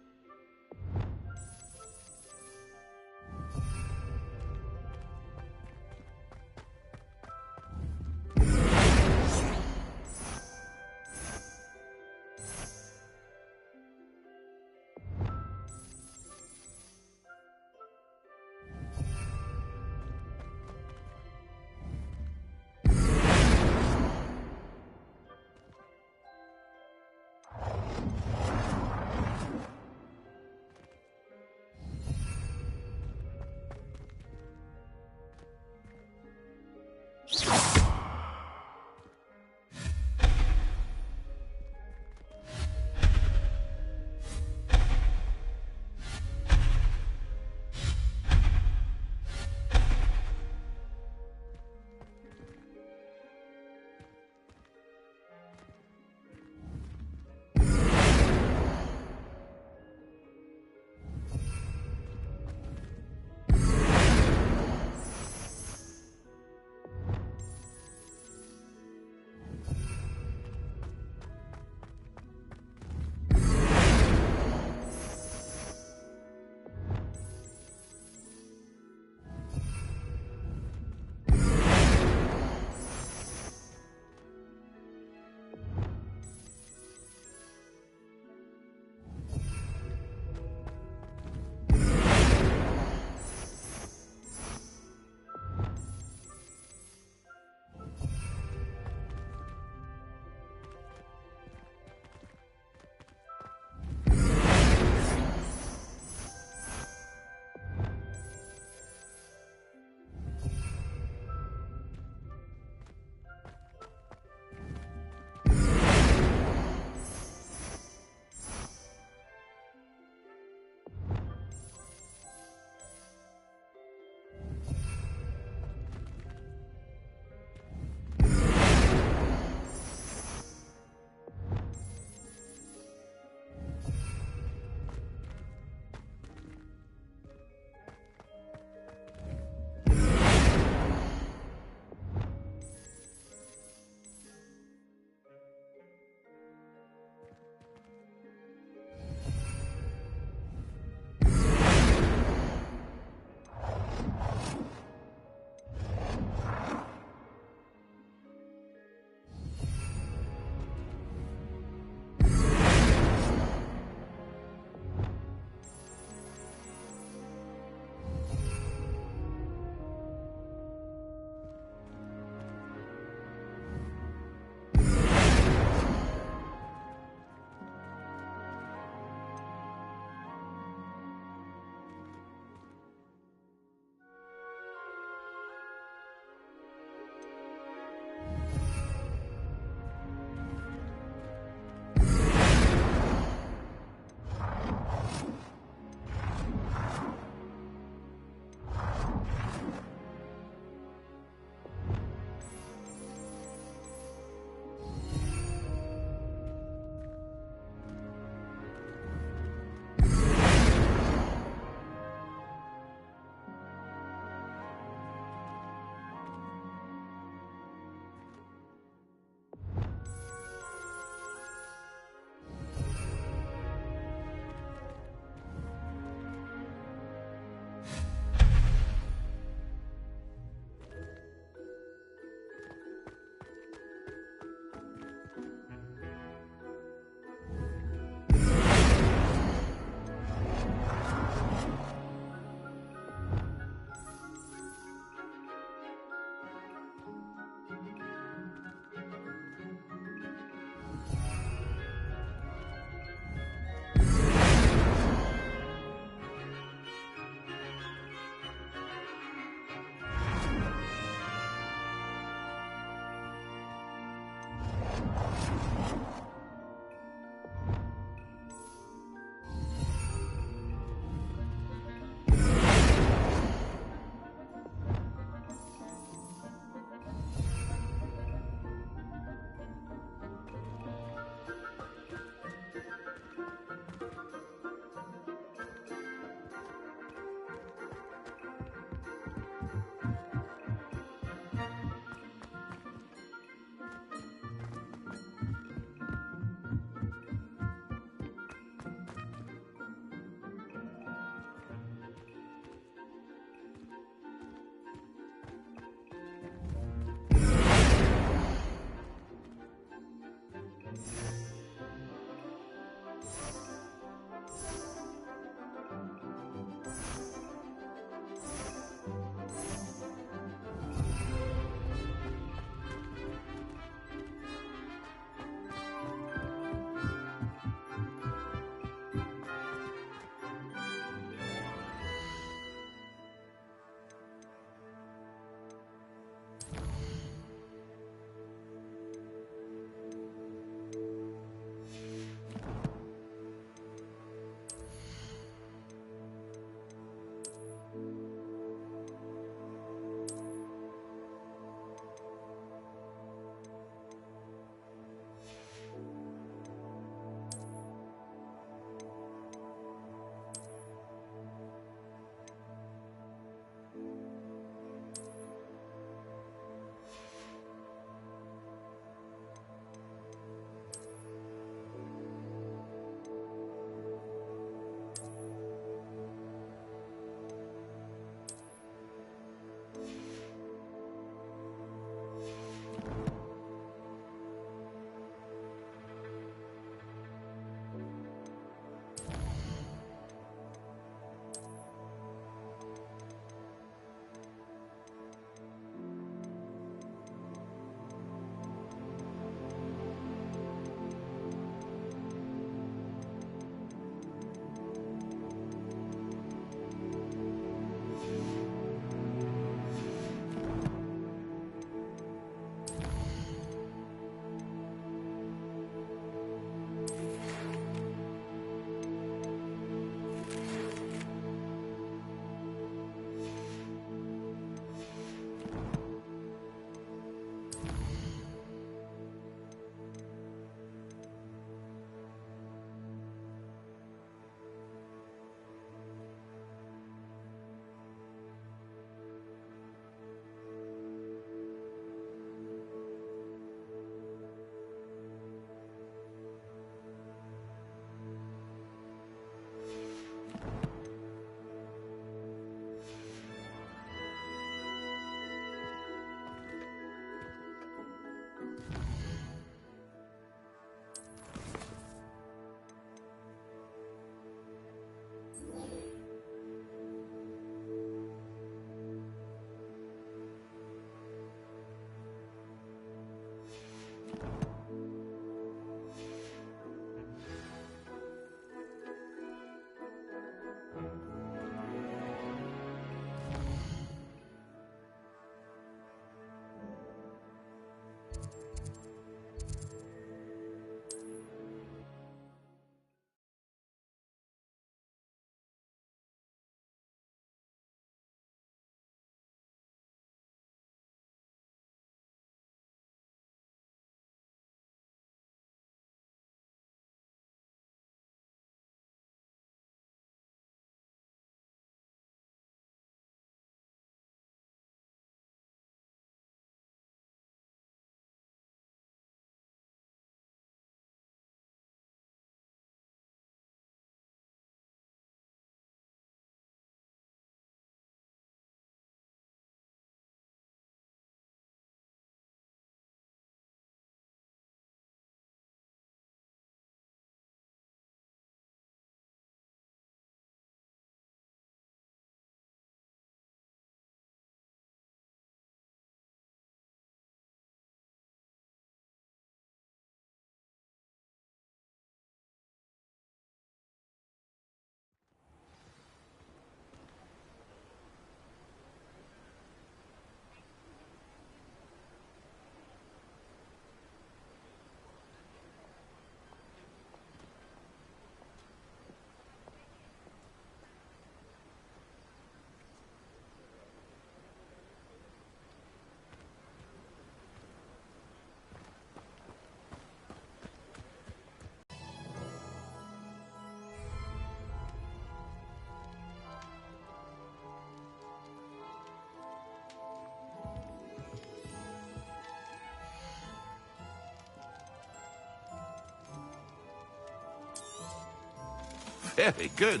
Very good.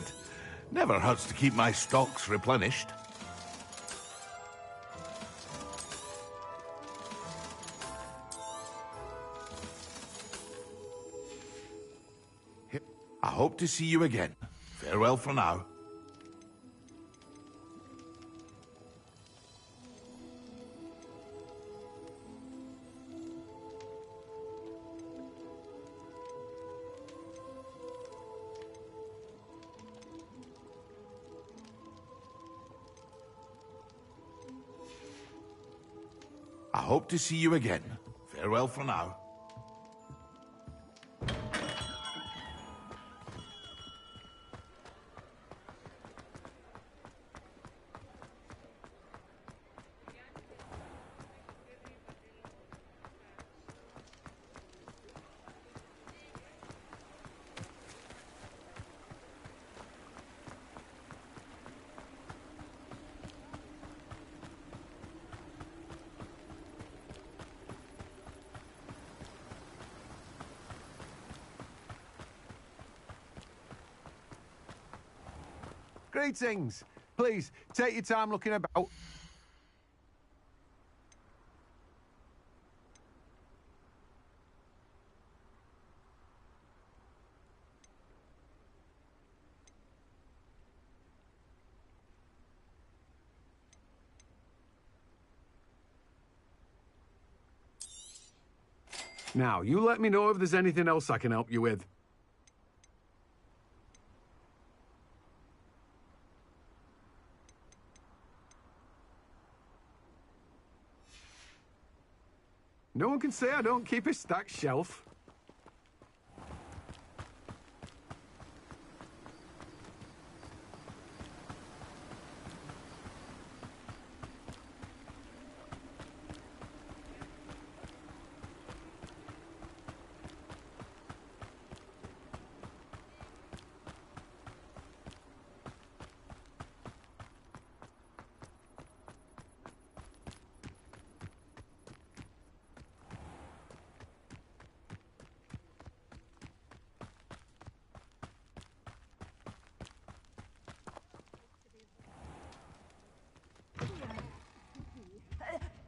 Never hurts to keep my stocks replenished. I hope to see you again. Farewell for now. I hope to see you again. Farewell for now. Greetings. Please, take your time looking about. Now, you let me know if there's anything else I can help you with. No one can say I don't keep a stacked shelf.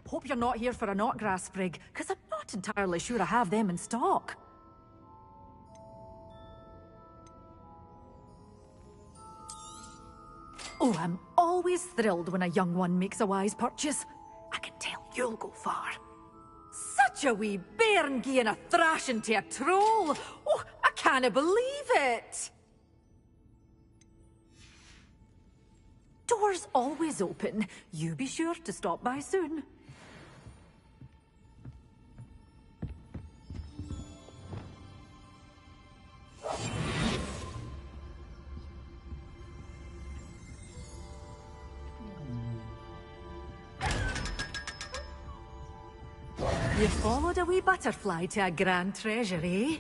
Hope you're not here for a knotgrass sprig, because I'm not entirely sure I have them in stock. Oh, I'm always thrilled when a young one makes a wise purchase. I can tell you'll go far. Such a wee bairn gieing a thrashing to a troll! Oh, I can't believe it! Doors always open. You be sure to stop by soon. You followed a wee butterfly to a grand treasure, eh?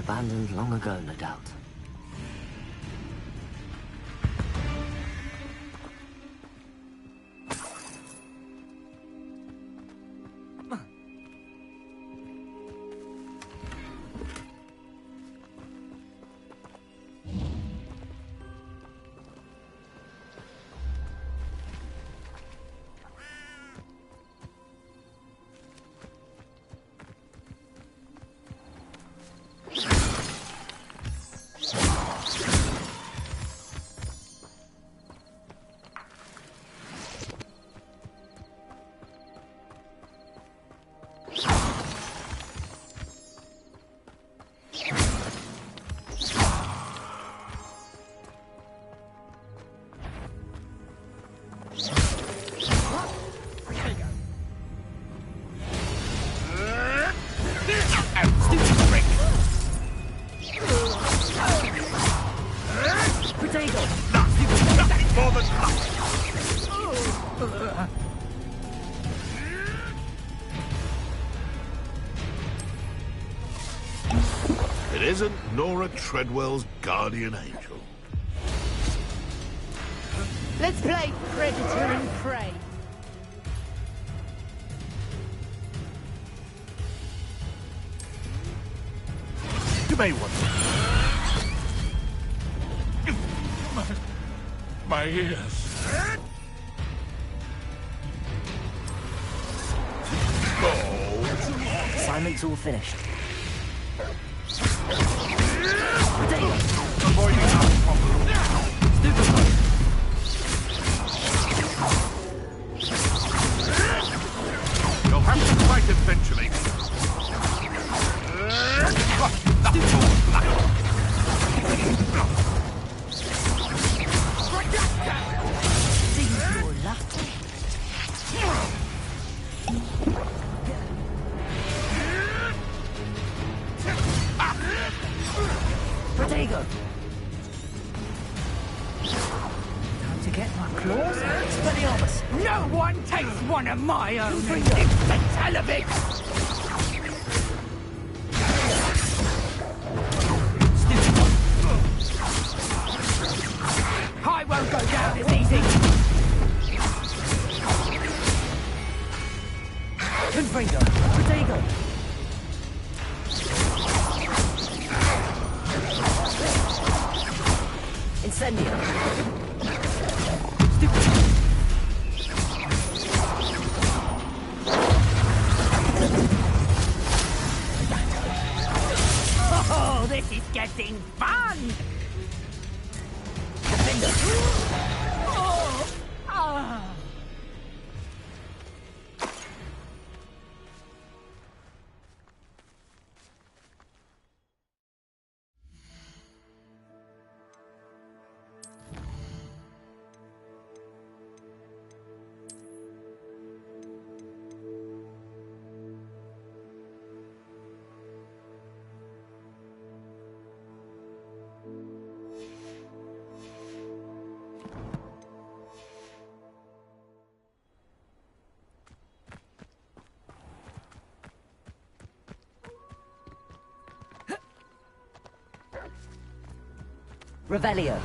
Abandoned long ago, no doubt. It isn't Nora Treadwell's guardian angel. Let's play Predator and Prey. You may want my ears. Assignment's all finished. You'll have to fight eventually. Protego! Time to get my claws. Expelliarmus! No one takes one of my own and lives to tell of it! I won't go down as easy! Confringo! Protego! Incendio! Oh, this is getting fun! Oh, ah. Revelio!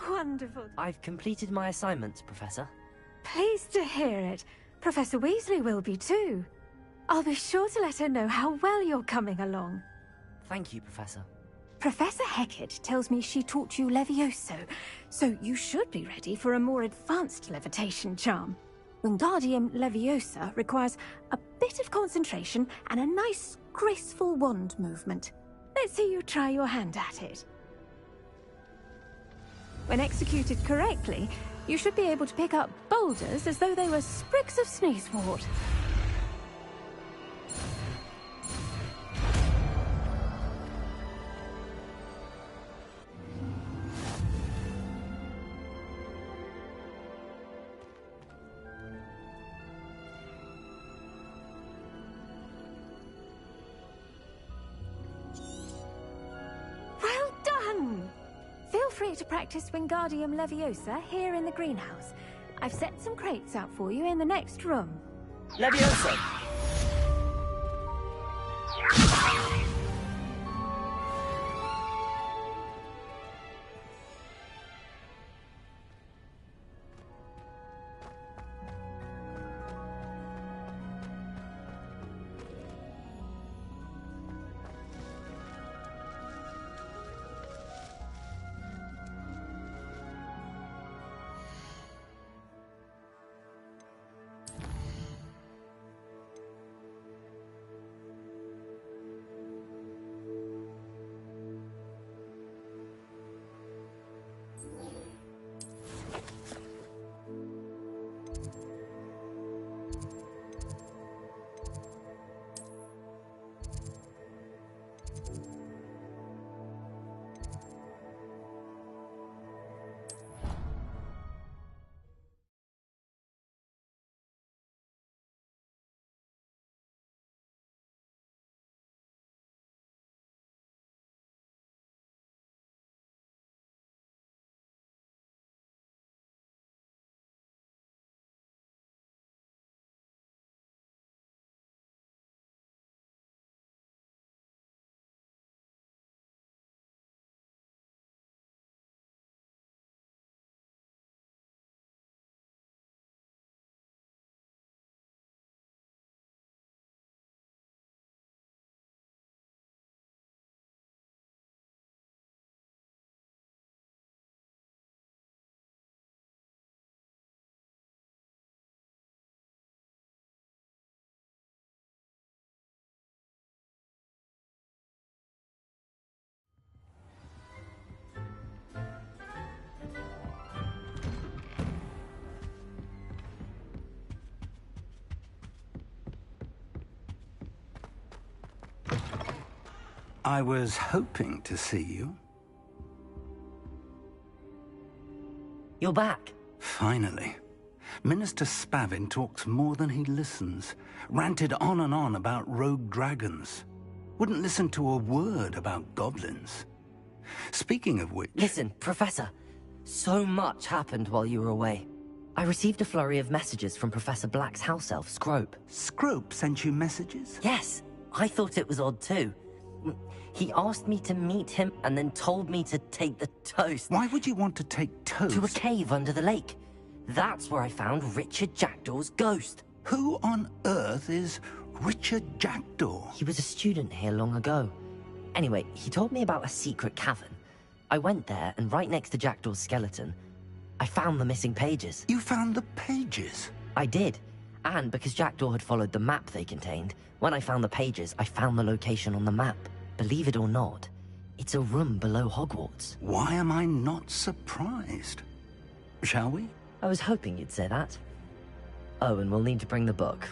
Wonderful. I've completed my assignments, Professor. Pleased to hear it. Professor Weasley will be too. I'll be sure to let her know how well you're coming along. Thank you, Professor. Professor Hecat tells me she taught you Levioso, so you should be ready for a more advanced levitation charm. Wingardium Leviosa requires a bit of concentration and a nice, graceful wand movement. Let's see you try your hand at it. When executed correctly, you should be able to pick up boulders as though they were sprigs of sneezewort. Well done! Feel free to practice Wingardium Leviosa here in the greenhouse. I've set some crates out for you in the next room. Leviosa! I was hoping to see you. You're back. Finally. Minister Spavin talks more than he listens. Ranted on and on about rogue dragons. Wouldn't listen to a word about goblins. Speaking of which... Listen, Professor. So much happened while you were away. I received a flurry of messages from Professor Black's house elf, Scrope. Scrope sent you messages? Yes. I thought it was odd too. He asked me to meet him and then told me to take the toast. Why would you want to take toast? To a cave under the lake. That's where I found Richard Jackdaw's ghost. Who on earth is Richard Jackdaw? He was a student here long ago. Anyway, he told me about a secret cavern. I went there, and right next to Jackdaw's skeleton, I found the missing pages. You found the pages? I did. And because Jackdaw had followed the map they contained, when I found the pages, I found the location on the map. Believe it or not, it's a room below Hogwarts. Why am I not surprised? Shall we? I was hoping you'd say that. Oh, and we'll need to bring the book.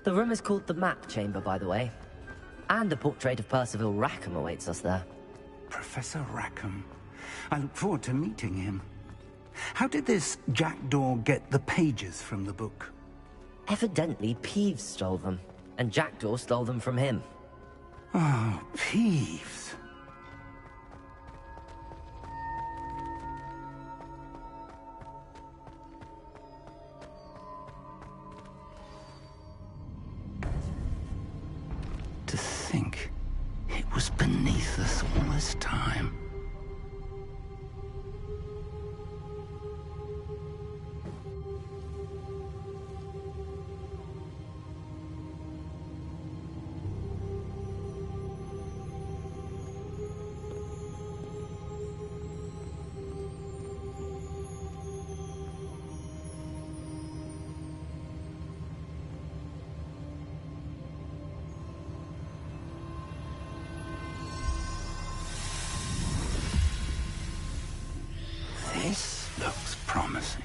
The room is called the Map Chamber, by the way. And a portrait of Percival Rackham awaits us there. Professor Rackham. I look forward to meeting him. How did this Jackdaw get the pages from the book? Evidently, Peeves stole them, and Jackdaw stole them from him. Oh, Peeves. To think it was beneath us all this time. This looks promising.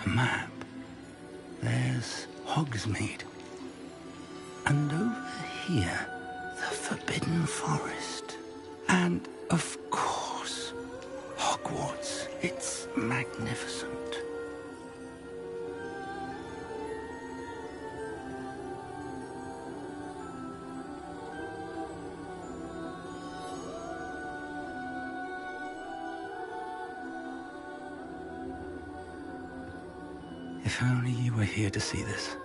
A map. There's Hogsmeade. And over here, the Forbidden Forest. And, of course, Hogwarts. It's magnificent. If only you were here to see this.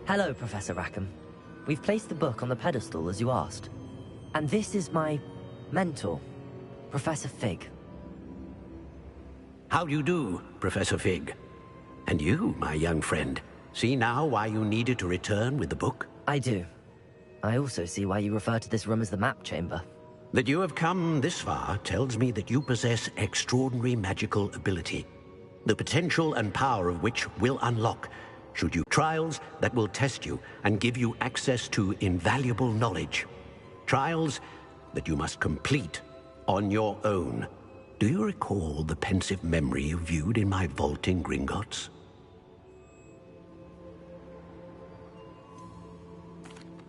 Hello, Professor Rackham. We've placed the book on the pedestal as you asked. And this is my mentor, Professor Fig. How do you do, Professor Fig? And you, my young friend, see now why you needed to return with the book? I do. I also see why you refer to this room as the map chamber. That you have come this far tells me that you possess extraordinary magical ability, the potential and power of which will unlock, should you trials that will test you and give you access to invaluable knowledge. Trials that you must complete on your own. Do you recall the pensive memory you viewed in my vault in Gringotts?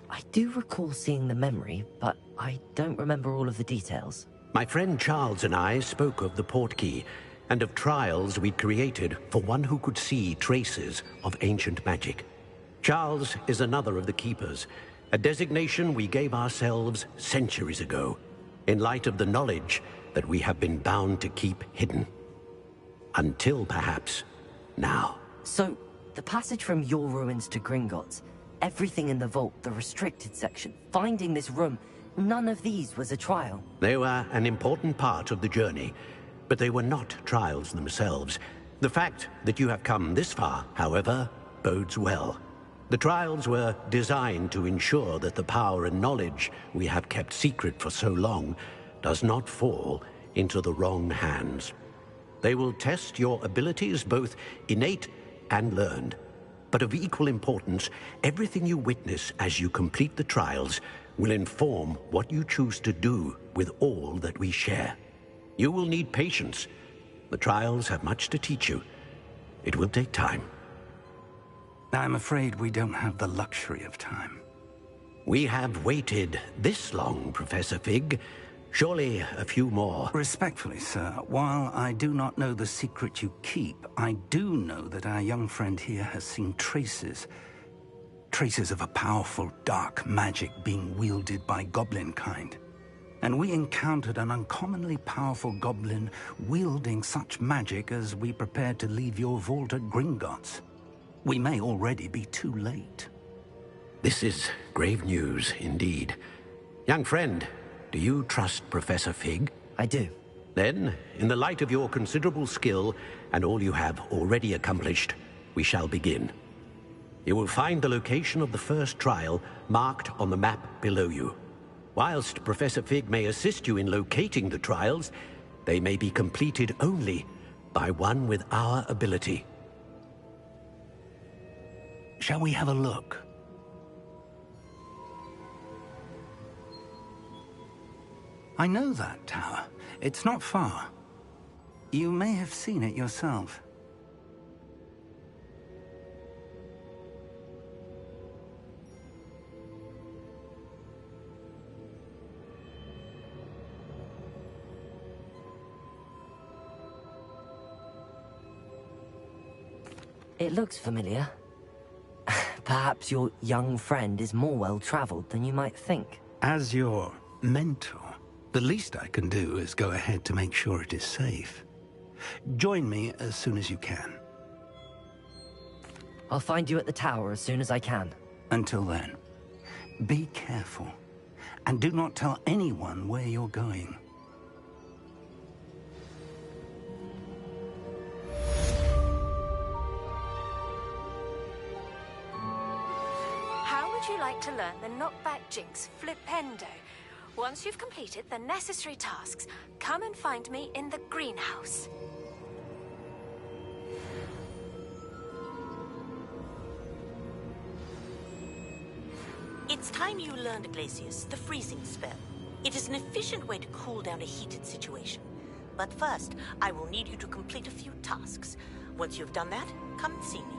I do recall seeing the memory, but I don't remember all of the details. My friend Charles and I spoke of the portkey, and of trials we'd created for one who could see traces of ancient magic. Charles is another of the keepers, a designation we gave ourselves centuries ago, in light of the knowledge that we have been bound to keep hidden. Until, perhaps, now. So, the passage from your ruins to Gringotts, everything in the vault, the restricted section, finding this room, none of these was a trial. They were an important part of the journey, but they were not trials themselves. The fact that you have come this far, however, bodes well. The trials were designed to ensure that the power and knowledge we have kept secret for so long does not fall into the wrong hands. They will test your abilities, both innate and learned. But of equal importance, everything you witness as you complete the trials will inform what you choose to do with all that we share. You will need patience. The trials have much to teach you. It will take time. I'm afraid we don't have the luxury of time. We have waited this long, Professor Fig. Surely a few more. Respectfully, sir, while I do not know the secret you keep, I do know that our young friend here has seen traces of a powerful dark magic being wielded by goblin kind. And we encountered an uncommonly powerful goblin wielding such magic as we prepared to leave your vault at Gringotts. We may already be too late. This is grave news indeed. Young friend, do you trust Professor Fig? I do. Then, in the light of your considerable skill and all you have already accomplished, we shall begin. You will find the location of the first trial marked on the map below you. Whilst Professor Fig may assist you in locating the trials, they may be completed only by one with our ability. Shall we have a look? I know that tower. It's not far. You may have seen it yourself. It looks familiar. Perhaps your young friend is more well-traveled than you might think. As your mentor, the least I can do is go ahead to make sure it is safe. Join me as soon as you can. I'll find you at the tower as soon as I can. Until then, be careful, and do not tell anyone where you're going. How would you like to learn the knockback jinx flipendo? Once you've completed the necessary tasks, come and find me in the greenhouse. It's time you learned, Glacius, the freezing spell. It is an efficient way to cool down a heated situation. But first, I will need you to complete a few tasks. Once you've done that, come and see me.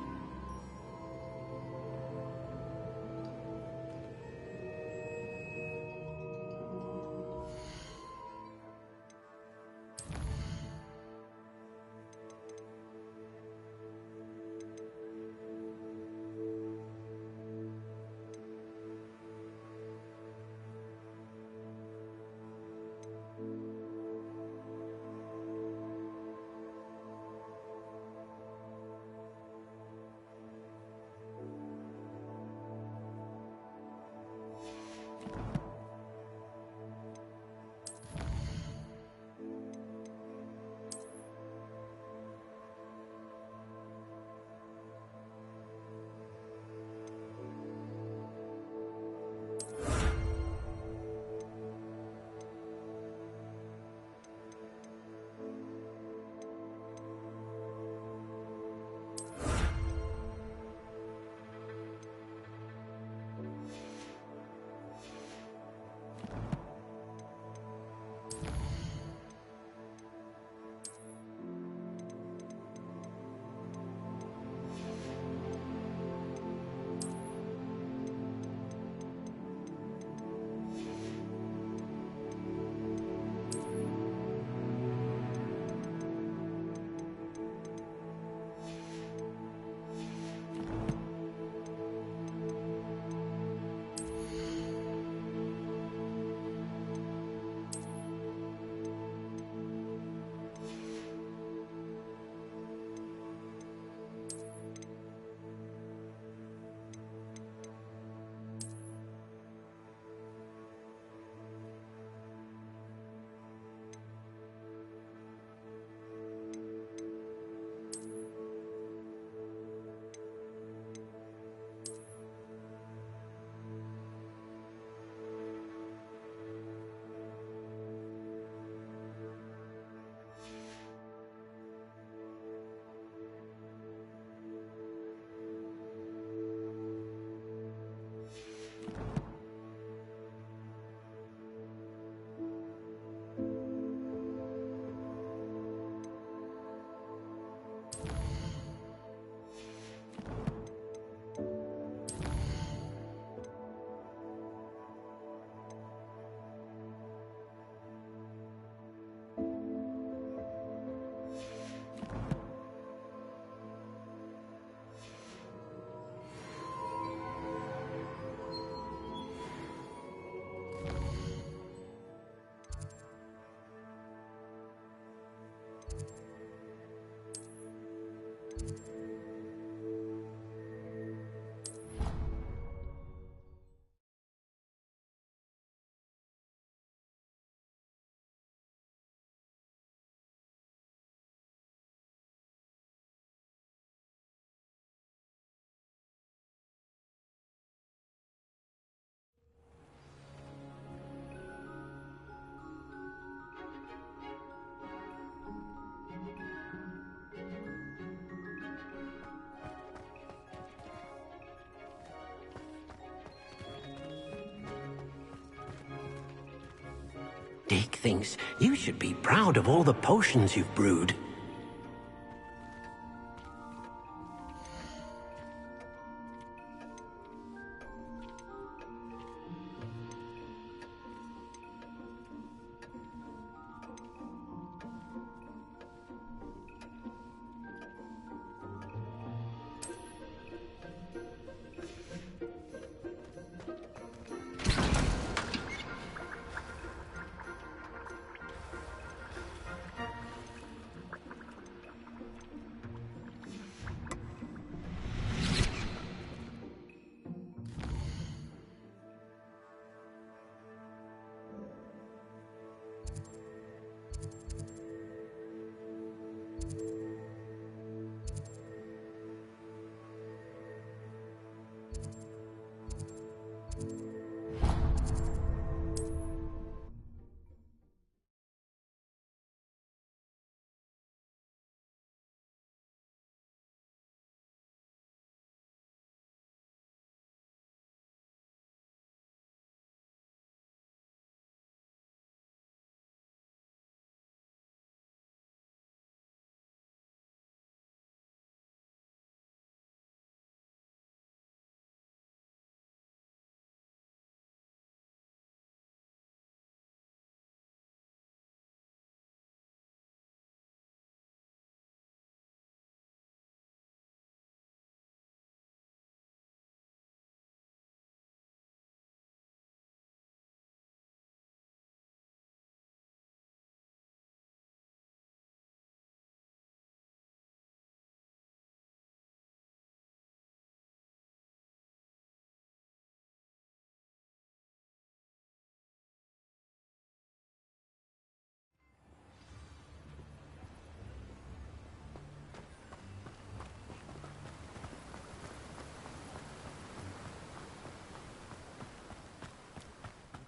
Dick thinks you should be proud of all the potions you've brewed.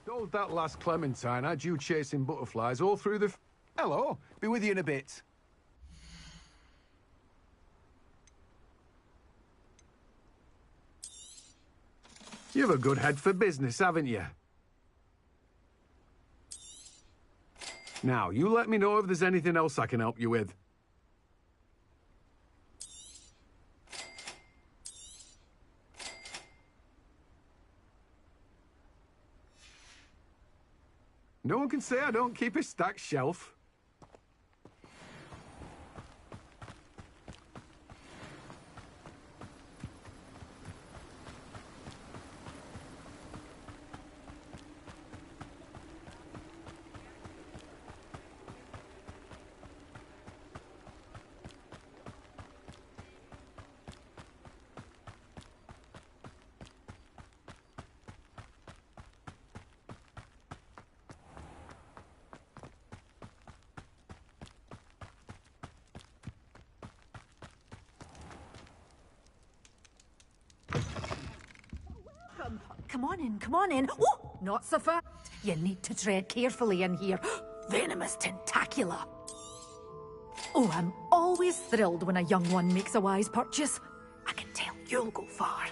Told that last Clementine had you chasing butterflies all through the... Hello, be with you in a bit. You've a good head for business, haven't you? Now, you let me know if there's anything else I can help you with. No one can say I don't keep a stacked shelf. Come on in. Oh, not so fast. You need to tread carefully in here. Venomous tentacula. Oh, I'm always thrilled when a young one makes a wise purchase. I can tell you'll go far.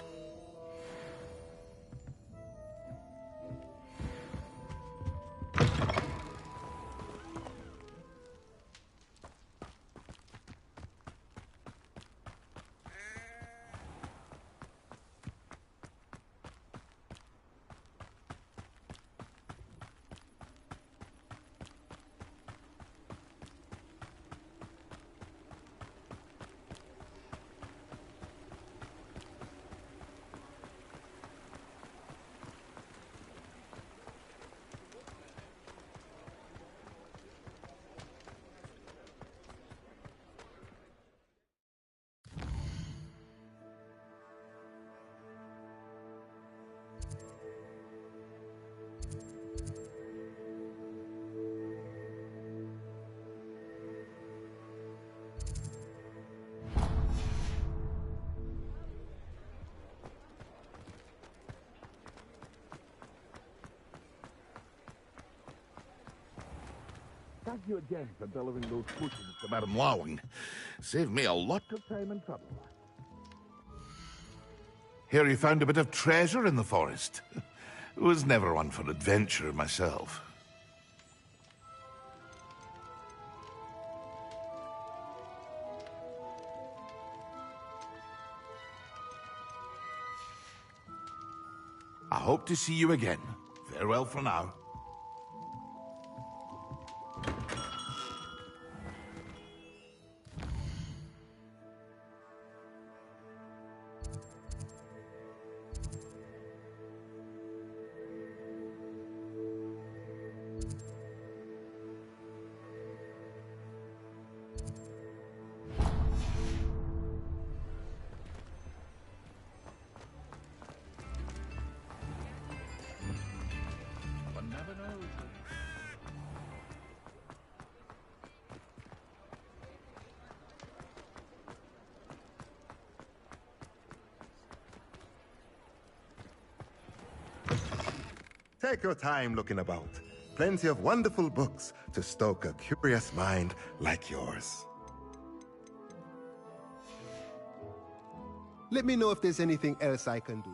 Thank you again for delivering those potions to Madame Lawing. Saved me a lot of time and trouble. Here you found a bit of treasure in the forest. Was never one for adventure myself. I hope to see you again. Farewell for now. One never knows. Take your time looking about. Plenty of wonderful books to stoke a curious mind like yours. Let me know if there's anything else I can do.